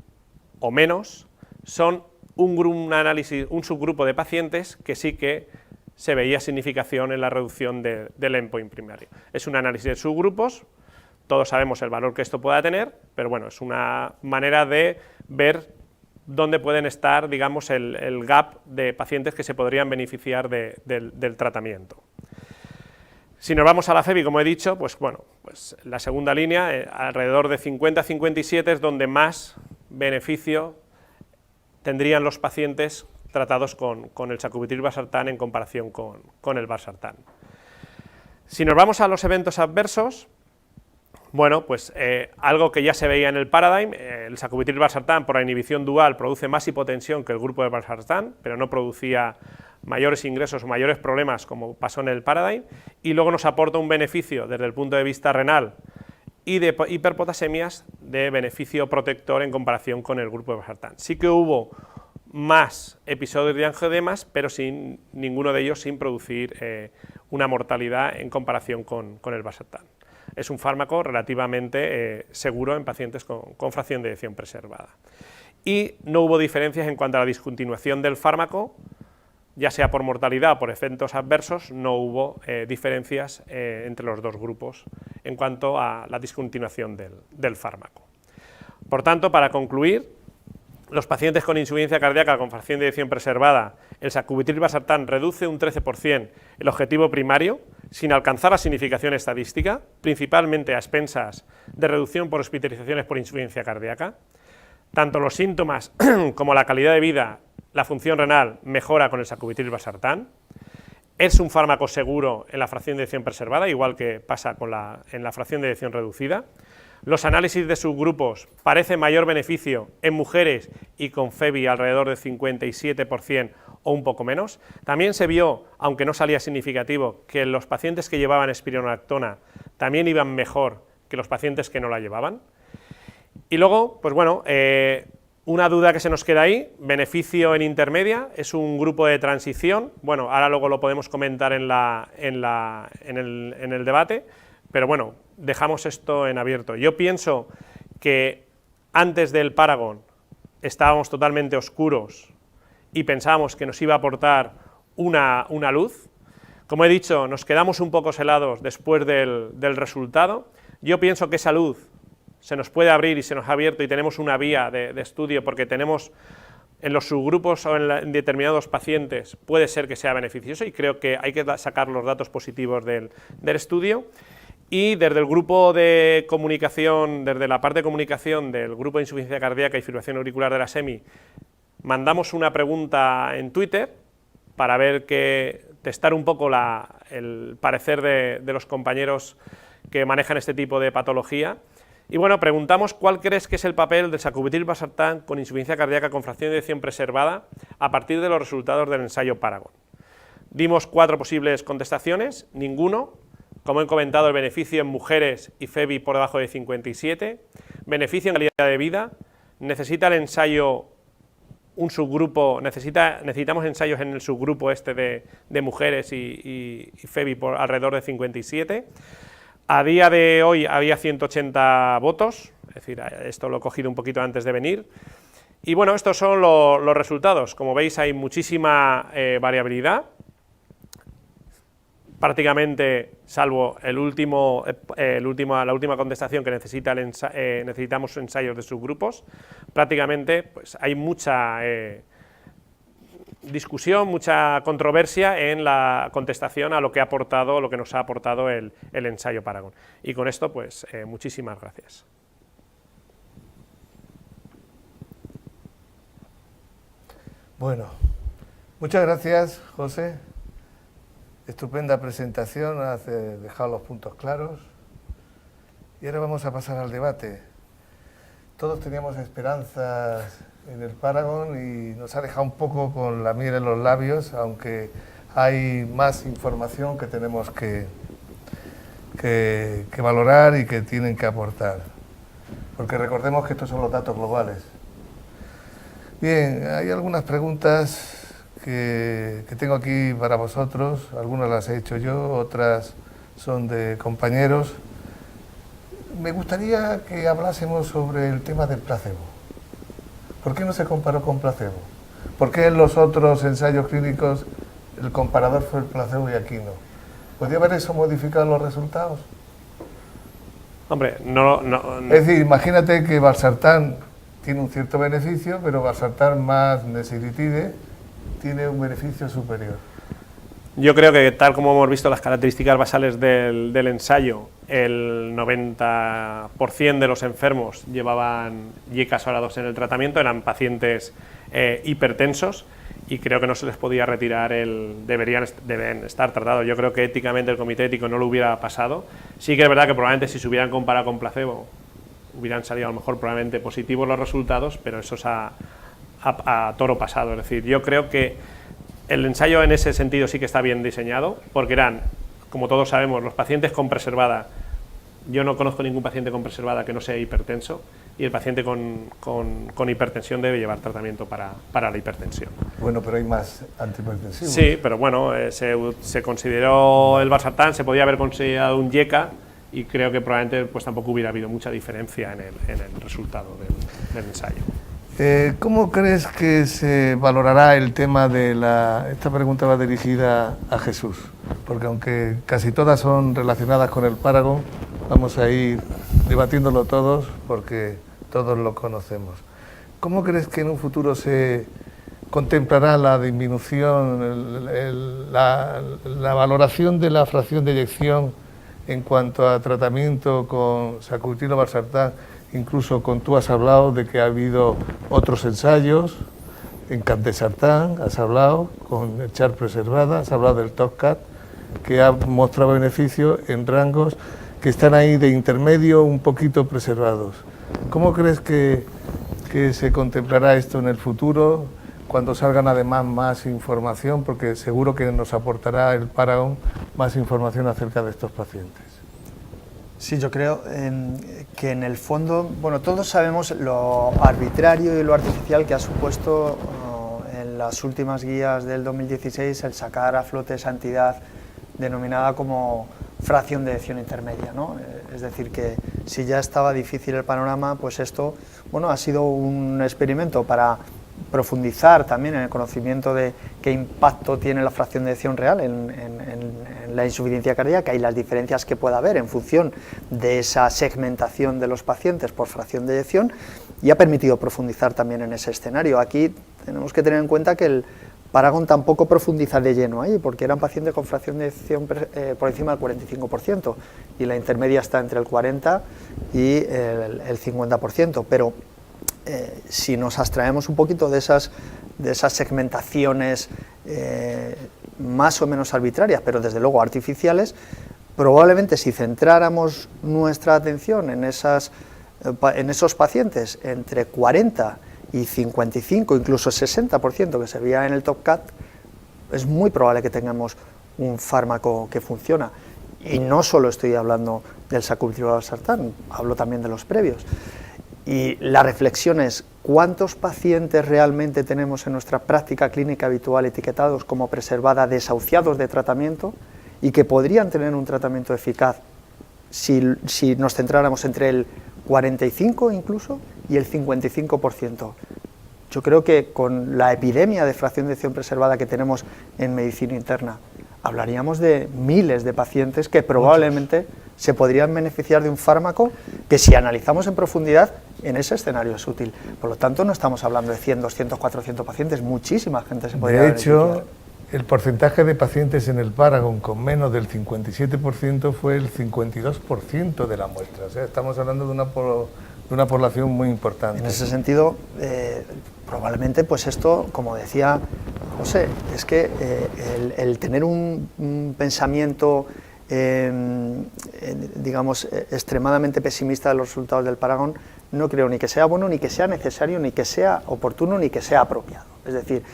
o menos, son un subgrupo de pacientes que sí que se veía significación en la reducción del endpoint primario. Es un análisis de subgrupos, todos sabemos el valor que esto pueda tener, pero bueno, es una manera de ver dónde pueden estar, digamos, el gap de pacientes que se podrían beneficiar del tratamiento. Si nos vamos a la FeVi, como he dicho, pues bueno, pues la segunda línea, alrededor de 50-57 es donde más beneficio tendrían los pacientes tratados con el sacubitril/valsartán en comparación con el valsartán. Si nos vamos a los eventos adversos, bueno, pues algo que ya se veía en el Paradigm, el sacubitril/valsartán por la inhibición dual produce más hipotensión que el grupo de valsartán, pero no producía mayores ingresos o mayores problemas como pasó en el Paradigm, y luego nos aporta un beneficio desde el punto de vista renal y de hiperpotasemias de beneficio protector en comparación con el grupo de valsartán. Sí que hubo más episodios de angioedemas, pero ninguno de ellos sin producir una mortalidad en comparación con el valsartán. Es un fármaco relativamente seguro en pacientes con fracción de eyección preservada. Y no hubo diferencias en cuanto a la discontinuación del fármaco, ya sea por mortalidad o por efectos adversos, no hubo diferencias entre los dos grupos en cuanto a la discontinuación del fármaco. Por tanto, para concluir, los pacientes con insuficiencia cardíaca con fracción de eyección preservada, el sacubitril/valsartán reduce un 13% el objetivo primario, sin alcanzar la significación estadística, principalmente a expensas de reducción por hospitalizaciones por insuficiencia cardíaca. Tanto los síntomas como la calidad de vida, la función renal mejora con el sacubitril/valsartán. Es un fármaco seguro en la fracción de eyección preservada, igual que pasa en la fracción de eyección reducida. Los análisis de subgrupos parecen mayor beneficio en mujeres y con FeVi alrededor del 57% o un poco menos. También se vio, aunque no salía significativo, que los pacientes que llevaban espironolactona también iban mejor que los pacientes que no la llevaban. Y luego, pues bueno, una duda que se nos queda ahí, beneficio en intermedia, es un grupo de transición, bueno, ahora luego lo podemos comentar en el debate, pero bueno, dejamos esto en abierto. Yo pienso que antes del Paragon estábamos totalmente oscuros y pensábamos que nos iba a aportar una luz. Como he dicho, nos quedamos un poco helados después del resultado. Yo pienso que esa luz se nos puede abrir y se nos ha abierto y tenemos una vía de estudio porque tenemos en los subgrupos o en determinados pacientes puede ser que sea beneficioso y creo que hay que sacar los datos positivos del estudio. Y desde el grupo de comunicación, desde la parte de comunicación del grupo de insuficiencia cardíaca y fibrilación auricular de la SEMI, mandamos una pregunta en Twitter para testar un poco el parecer de los compañeros que manejan este tipo de patología. Y bueno, preguntamos cuál crees que es el papel del sacubitril/valsartán con insuficiencia cardíaca con fracción de eyección preservada a partir de los resultados del ensayo Paragon. Dimos 4 posibles contestaciones, ninguno. Como he comentado, el beneficio en mujeres y FeVi por debajo de 57, beneficio en calidad de vida, necesita el ensayo un subgrupo, necesitamos ensayos en el subgrupo este de mujeres y FEBI por alrededor de 57. A día de hoy había 180 votos, es decir, esto lo he cogido un poquito antes de venir. Y bueno, estos son los resultados. Como veis, hay muchísima variabilidad. Prácticamente, salvo la última contestación que necesitamos ensayos de subgrupos, prácticamente pues, hay mucha discusión, mucha controversia en la contestación a lo que nos ha aportado el ensayo Paragon. Y con esto, pues, muchísimas gracias. Bueno, muchas gracias, José. Estupenda presentación, has dejado los puntos claros. Y ahora vamos a pasar al debate. Todos teníamos esperanzas en el Paragon y nos ha dejado un poco con la miel en los labios, aunque hay más información que tenemos que valorar y que tienen que aportar. Porque recordemos que estos son los datos globales. Bien, hay algunas preguntas que tengo aquí para vosotros, algunas las he hecho yo, otras son de compañeros. Me gustaría que hablásemos sobre el tema del placebo. ¿Por qué no se comparó con placebo? ¿Por qué en los otros ensayos clínicos el comparador fue el placebo y aquí no? ¿Podría haber eso modificado los resultados? Hombre, no. Es decir, imagínate que valsartán tiene un cierto beneficio, pero valsartán más nesiritide tiene un beneficio superior. Yo creo que, tal como hemos visto las características basales del ensayo, el 90% de los enfermos llevaban YKS-2 en el tratamiento, eran pacientes hipertensos, y creo que no se les podía retirar deben estar tratados. Yo creo que éticamente el comité ético no lo hubiera pasado. Sí que es verdad que probablemente si se hubieran comparado con placebo hubieran salido a lo mejor probablemente positivos los resultados, pero eso es a toro pasado. Es decir, yo creo que el ensayo en ese sentido sí que está bien diseñado, porque eran, como todos sabemos, los pacientes con preservada. Yo no conozco ningún paciente con preservada que no sea hipertenso, y el paciente con hipertensión debe llevar tratamiento para la hipertensión. Bueno, pero hay más antihipertensivos. Sí, pero bueno, se consideró el valsartán, se podía haber considerado un YECA, y creo que probablemente pues tampoco hubiera habido mucha diferencia en el resultado del ensayo. ¿Cómo crees que se valorará el tema de esta pregunta va dirigida a Jesús, porque aunque casi todas son relacionadas con el Paragon, vamos a ir debatiéndolo todos porque todos lo conocemos. ¿Cómo crees que en un futuro se contemplará la disminución, la valoración de la fracción de eyección en cuanto a tratamiento con sacubitril o valsartán? Incluso tú has hablado de que ha habido otros ensayos, en candesartán has hablado, con el char preservada, has hablado del TOCAT, que ha mostrado beneficio en rangos que están ahí de intermedio, un poquito preservados. ¿Cómo crees que se contemplará esto en el futuro, cuando salgan además más información? Porque seguro que nos aportará el Paragon más información acerca de estos pacientes. Sí, yo creo que en el fondo, bueno, todos sabemos lo arbitrario y lo artificial que ha supuesto en las últimas guías del 2016 el sacar a flote esa entidad denominada como fracción de eyección intermedia, ¿no? Es decir, que si ya estaba difícil el panorama, pues esto, bueno, ha sido un experimento para profundizar también en el conocimiento de qué impacto tiene la fracción de eyección real en la insuficiencia cardíaca y las diferencias que pueda haber en función de esa segmentación de los pacientes por fracción de eyección, y ha permitido profundizar también en ese escenario. Aquí tenemos que tener en cuenta que el Paragon tampoco profundiza de lleno ahí, porque eran pacientes con fracción de eyección por encima del 45%, y la intermedia está entre el 40% y el 50%, pero si nos abstraemos un poquito de esas segmentaciones más o menos arbitrarias, pero desde luego artificiales, probablemente si centráramos nuestra atención en esos pacientes entre 40 y 55, incluso 60% que se veía en el TOCAT, es muy probable que tengamos un fármaco que funciona. Y no solo estoy hablando del sacubitril o valsartán, hablo también de los previos. Y la reflexión es, ¿cuántos pacientes realmente tenemos en nuestra práctica clínica habitual etiquetados como preservada, desahuciados de tratamiento y que podrían tener un tratamiento eficaz si nos centráramos entre el 45 incluso y el 55%? Yo creo que con la epidemia de fracción de eyección preservada que tenemos en medicina interna, hablaríamos de miles de pacientes que probablemente se podrían beneficiar de un fármaco que, si analizamos en profundidad, en ese escenario es útil. Por lo tanto, no estamos hablando de 100, 200, 400 pacientes, muchísima gente se podría beneficiar. De hecho, el porcentaje de pacientes en el Paragon con menos del 57% fue el 52% de la muestra. O sea, estamos hablando de una población muy importante. En ese sentido, probablemente, pues esto, como decía José, es que el tener un pensamiento, digamos, extremadamente pesimista de los resultados del Paragon, no creo ni que sea bueno, ni que sea necesario, ni que sea oportuno, ni que sea apropiado. Es decir,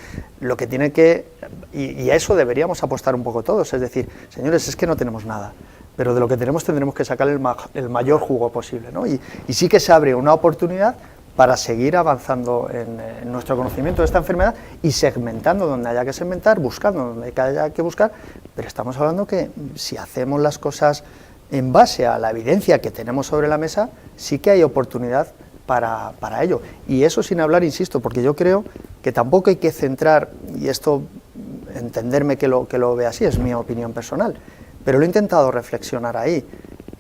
lo que tiene que, y a eso deberíamos apostar un poco todos, es decir, señores, es que no tenemos nada, pero de lo que tenemos tendremos que sacar el mayor jugo posible, ¿no? Y sí que se abre una oportunidad para seguir avanzando en nuestro conocimiento de esta enfermedad y segmentando donde haya que segmentar, buscando donde haya que buscar, pero estamos hablando que si hacemos las cosas en base a la evidencia que tenemos sobre la mesa, sí que hay oportunidad para ello. Y eso sin hablar, insisto, porque yo creo que tampoco hay que centrar, y esto, entenderme que lo vea así, es mi opinión personal, pero lo he intentado reflexionar ahí.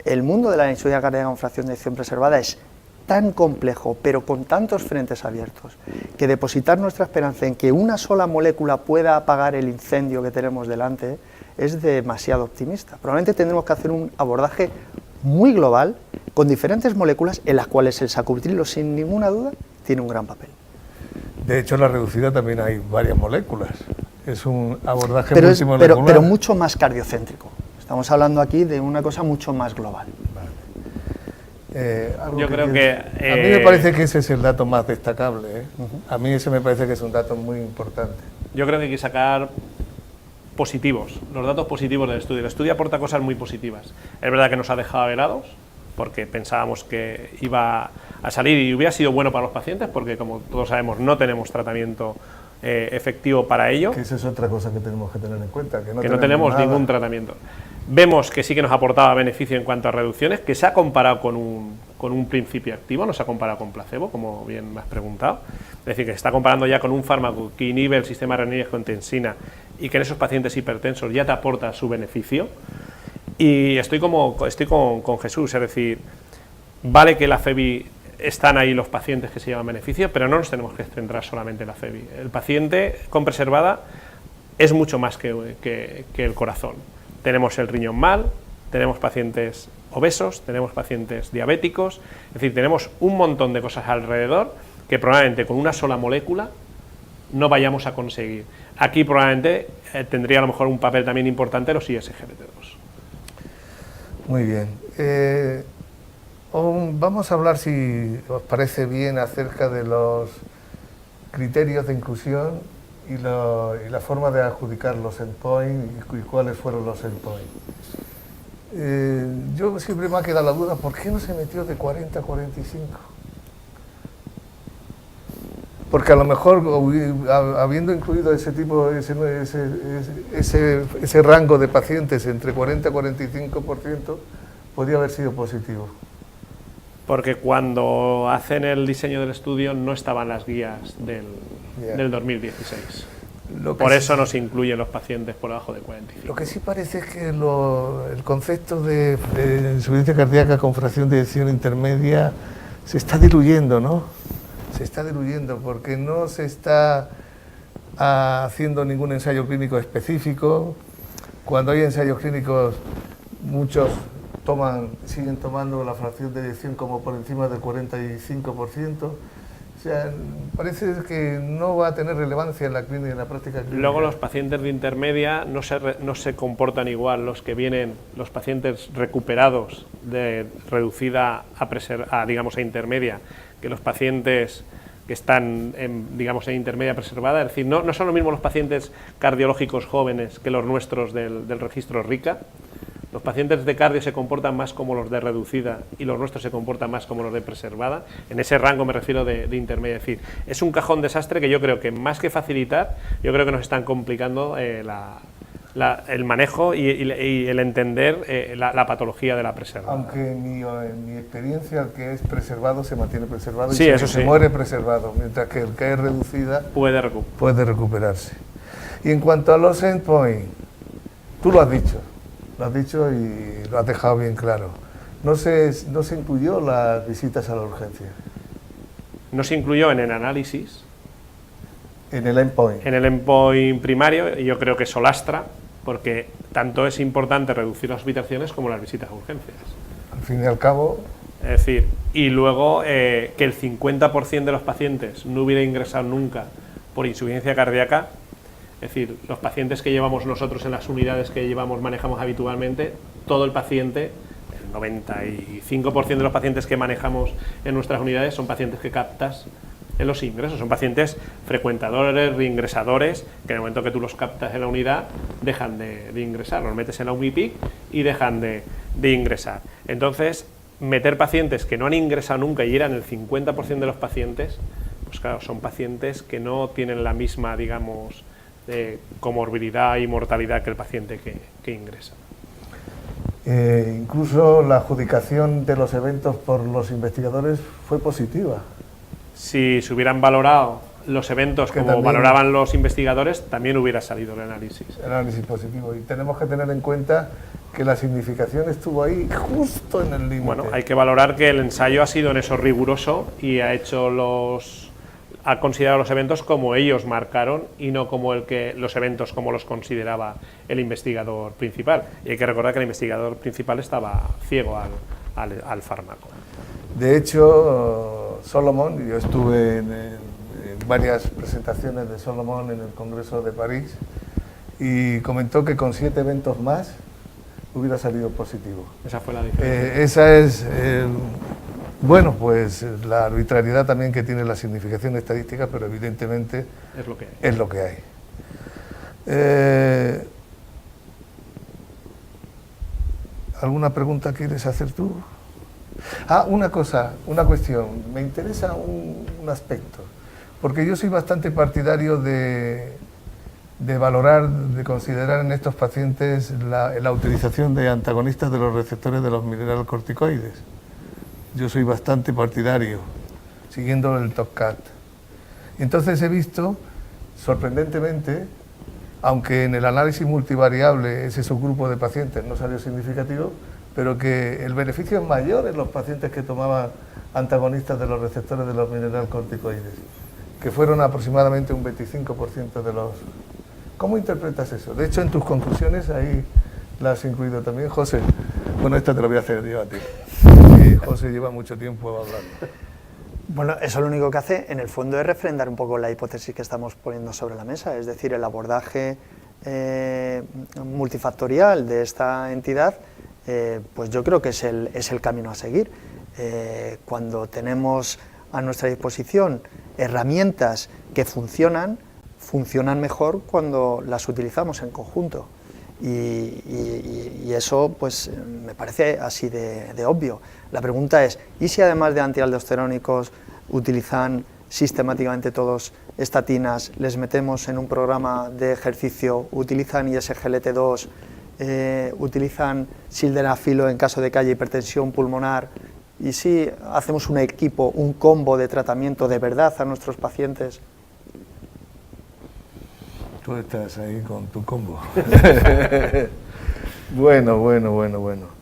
El mundo de la insuficiencia cardíaca con fracción de eyección preservada es tan complejo, pero con tantos frentes abiertos, que depositar nuestra esperanza en que una sola molécula pueda apagar el incendio que tenemos delante es demasiado optimista. Probablemente tendremos que hacer un abordaje muy global, con diferentes moléculas, en las cuales el sacubitrilo, sin ninguna duda, tiene un gran papel. De hecho, en la reducida también hay varias moléculas. Es un abordaje multimolecular. Pero mucho más cardiocéntrico. Estamos hablando aquí de una cosa mucho más global. Yo creo que... A mí me parece que ese es el dato más destacable. A mí ese me parece que es un dato muy importante. Yo creo que hay que sacar positivos, los datos positivos del estudio. El estudio aporta cosas muy positivas. Es verdad que nos ha dejado helados, porque pensábamos que iba a salir y hubiera sido bueno para los pacientes, porque como todos sabemos no tenemos tratamiento efectivo para ello. Que esa es otra cosa que tenemos que tener en cuenta, que no tenemos ningún tratamiento. Vemos que sí que nos aportaba beneficio en cuanto a reducciones, que se ha comparado con un principio activo, no se ha comparado con placebo, como bien me has preguntado. Es decir, que se está comparando ya con un fármaco que inhibe el sistema renina-angiotensina y que en esos pacientes hipertensos ya te aporta su beneficio. Y estoy con Jesús, es decir, vale que la FEBI están ahí los pacientes que se llevan beneficio, pero no nos tenemos que centrar solamente en la FEBI. El paciente con preservada es mucho más que el corazón. Tenemos el riñón mal, tenemos pacientes obesos, tenemos pacientes diabéticos, es decir, tenemos un montón de cosas alrededor que probablemente con una sola molécula no vayamos a conseguir. Aquí probablemente tendría a lo mejor un papel también importante los ISGLT2. Muy bien. Vamos a hablar, si os parece bien, acerca de los criterios de inclusión y la forma de adjudicar los endpoints y cuáles fueron los endpoints. Yo siempre me ha quedado la duda, ¿por qué no se metió de 40 a 45? Porque a lo mejor, habiendo incluido ese rango de pacientes entre 40 y 45%, podría haber sido positivo. Porque cuando hacen el diseño del estudio no estaban las guías del 2016. Por eso no se incluyen los pacientes por debajo de 45. Lo que sí parece es que el concepto de insuficiencia cardíaca con fracción de eyección intermedia se está diluyendo, ¿no? Se está diluyendo porque no se está haciendo ningún ensayo clínico específico. Cuando hay ensayos clínicos, muchos siguen tomando la fracción de eyección como por encima del 45%. O sea, parece que no va a tener relevancia en la clínica, en la práctica clínica. Luego los pacientes de intermedia no se comportan igual, los pacientes recuperados de reducida digamos a intermedia, que los pacientes que están en intermedia preservada. Es decir, no son los mismos los pacientes cardiológicos jóvenes que los nuestros del registro RICA. los pacientes de cardio se comportan más como los de reducida y los nuestros se comportan más como los de preservada. En ese rango me refiero de intermedio. Es decir, es un cajón desastre que yo creo que más que facilitar, yo creo que nos están complicando el manejo y el entender la patología de la preservada. Aunque en mi experiencia el que es preservado se mantiene preservado sí, y eso se muere preservado, mientras que el que es reducida puede recuperarse. Y en cuanto a los endpoints, tú lo has dicho y lo has dejado bien claro. No se incluyó las visitas a la urgencia. No se incluyó en el análisis. En el endpoint. En el endpoint primario, yo creo que eso lastra, porque tanto es importante reducir las hospitalizaciones como las visitas a urgencias. Al fin y al cabo. Es decir, y luego que el 50% de los pacientes no hubiera ingresado nunca por insuficiencia cardíaca. Es decir, los pacientes que llevamos nosotros en las unidades que manejamos habitualmente, todo el paciente, el 95% de los pacientes que manejamos en nuestras unidades son pacientes que captas en los ingresos, son pacientes frecuentadores, reingresadores, que en el momento que tú los captas en la unidad dejan de ingresar, los metes en la UMIPIC y dejan de ingresar. Entonces, meter pacientes que no han ingresado nunca y eran el 50% de los pacientes, pues claro, son pacientes que no tienen la misma, digamos, de comorbilidad y mortalidad que el paciente que ingresa. Incluso la adjudicación de los eventos por los investigadores fue positiva. Si se hubieran valorado los eventos como también valoraban los investigadores, también hubiera salido el análisis. El análisis positivo. Y tenemos que tener en cuenta que la significación estuvo ahí justo en el límite. Bueno, hay que valorar que el ensayo ha sido en eso riguroso y ha considerado los eventos como ellos marcaron y no como los eventos como los consideraba el investigador principal. Y hay que recordar que el investigador principal estaba ciego al fármaco. De hecho, Solomon, yo estuve en varias presentaciones de Solomon en el Congreso de París y comentó que con 7 eventos más hubiera salido positivo. Esa fue la diferencia. Esa es, bueno, pues la arbitrariedad también que tiene la significación estadística, pero evidentemente es lo que hay. ¿Alguna pregunta quieres hacer tú? Una cuestión, me interesa un aspecto, porque yo soy bastante partidario de valorar, de considerar en estos pacientes la utilización de antagonistas de los receptores de los mineralocorticoides. Yo soy bastante partidario, siguiendo el TOCAT. Entonces he visto, sorprendentemente, aunque en el análisis multivariable ese subgrupo de pacientes no salió significativo, pero que el beneficio es mayor en los pacientes que tomaban antagonistas de los receptores de los mineralocorticoides, que fueron aproximadamente un 25% de los... ¿Cómo interpretas eso? De hecho, en tus conclusiones ahí la has incluido también, José. Bueno, esta te lo voy a hacer yo a ti. Y José lleva mucho tiempo hablando. Bueno, eso lo único que hace, en el fondo, es refrendar un poco la hipótesis que estamos poniendo sobre la mesa, es decir, el abordaje multifactorial de esta entidad, pues yo creo que es el camino a seguir. Cuando tenemos a nuestra disposición herramientas que funcionan mejor cuando las utilizamos en conjunto. Y eso pues me parece así de obvio. La pregunta es, ¿y si además de antialdosterónicos utilizan sistemáticamente todos estatinas, les metemos en un programa de ejercicio, utilizan ISGLT2, utilizan sildenafilo en caso de que haya hipertensión pulmonar, y si hacemos un equipo, un combo de tratamiento de verdad a nuestros pacientes? Tú estás ahí con tu combo. Bueno.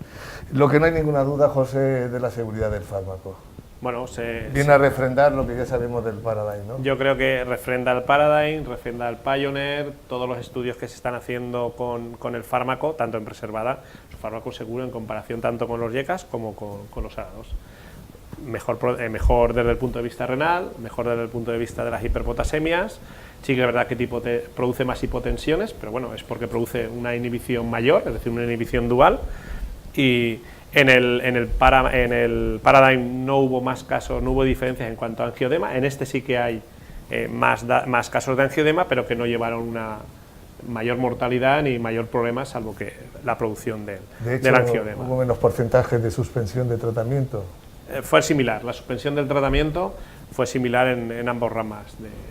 Lo que no hay ninguna duda, José, es de la seguridad del fármaco. Bueno, viene a refrendar lo que ya sabemos del Paradigm, ¿no? Yo creo que refrenda el Paradigm, refrenda el Pioneer, todos los estudios que se están haciendo con el fármaco, tanto en preservada, es un fármaco seguro en comparación tanto con los YECAS como con los ARADOS. Mejor desde el punto de vista renal, mejor desde el punto de vista de las hiperpotasemias. Sí que es verdad que produce más hipotensiones, pero bueno, es porque produce una inhibición mayor, es decir, una inhibición dual. Y en el Paradigm no hubo más casos, no hubo diferencias en cuanto a angioedema. En este sí que hay más casos de angioedema, pero que no llevaron una mayor mortalidad ni mayor problema, salvo que la producción De del hecho, angioedema. hubo menos porcentajes de suspensión de tratamiento. Fue similar, la suspensión del tratamiento fue similar en ambos ramas,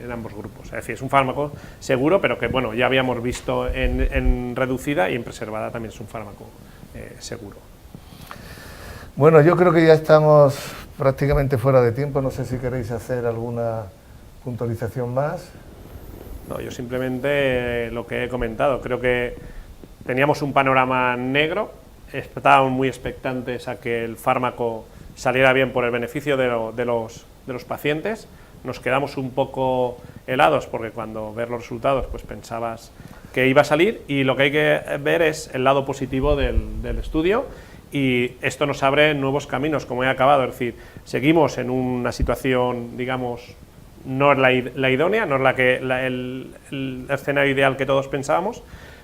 en ambos grupos. Es decir, es un fármaco seguro, pero que bueno, ya habíamos visto en reducida y en preservada también es un fármaco seguro. Bueno, yo creo que ya estamos prácticamente fuera de tiempo. No sé si queréis hacer alguna puntualización más. No, yo simplemente lo que he comentado, creo que teníamos un panorama negro, estábamos muy expectantes a que el fármaco saliera bien por el beneficio de los pacientes. Nos quedamos un poco helados porque cuando ver los resultados pues pensabas que iba a salir, y lo que hay que ver es el lado positivo del estudio, y esto nos abre nuevos caminos, como he acabado. Es decir, seguimos en una situación, digamos, no es la idónea, no es el escenario ideal que todos pensábamos,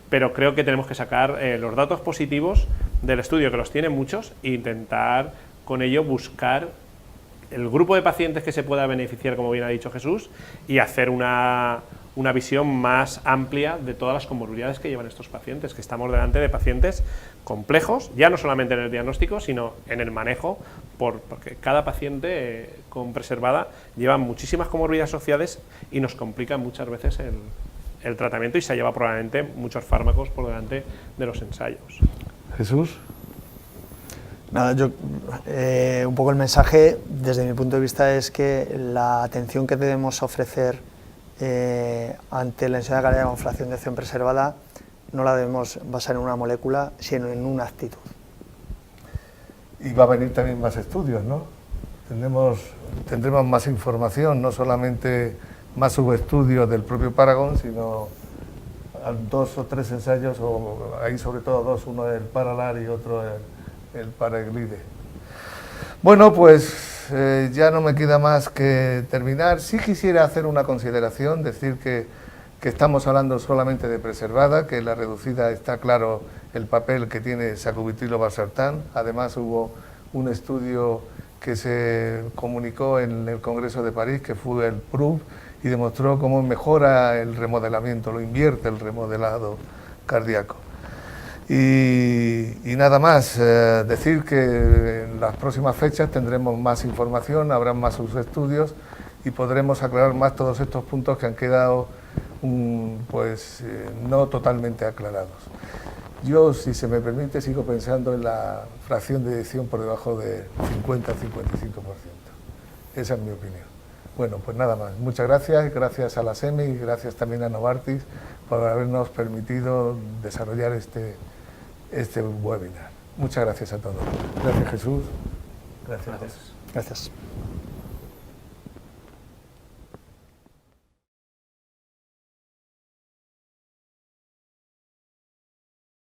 pero creo que tenemos que sacar los datos positivos del estudio, que los tiene muchos, e intentar con ello buscar el grupo de pacientes que se pueda beneficiar, como bien ha dicho Jesús, y hacer una visión más amplia de todas las comorbilidades que llevan estos pacientes, que estamos delante de pacientes complejos, ya no solamente en el diagnóstico, sino en el manejo, porque cada paciente con preservada lleva muchísimas comorbilidades asociadas y nos complica muchas veces el tratamiento, y se lleva probablemente muchos fármacos por delante de los ensayos. Jesús. Nada, un poco el mensaje desde mi punto de vista es que la atención que debemos ofrecer ante la insuficiencia cardíaca con fracción de acción preservada no la debemos basar en una molécula, sino en una actitud. Y va a venir también más estudios, ¿no? Tendremos más información, no solamente más subestudios del propio Paragon, sino 2 o 3 ensayos, o hay sobre todo 2, uno el Paralar y otro el Paraglide. Bueno, pues ya no me queda más que terminar. Sí quisiera hacer una consideración, decir que estamos hablando solamente de preservada, que en la reducida está claro el papel que tiene sacubitrilo/valsartán. Además hubo un estudio que se comunicó en el Congreso de París, que fue el PROOF, y demostró cómo mejora el remodelamiento, lo invierte el remodelado cardíaco. Y nada más, decir que en las próximas fechas tendremos más información, habrá más estudios y podremos aclarar más todos estos puntos que han quedado no totalmente aclarados. Yo, si se me permite, sigo pensando en la fracción de eyección por debajo de 50 al 55%. Esa es mi opinión. Bueno, pues nada más. Muchas gracias, gracias a la SEMI y gracias también a Novartis por habernos permitido desarrollar este webinar. Muchas gracias a todos. Gracias, Jesús. Gracias. Gracias.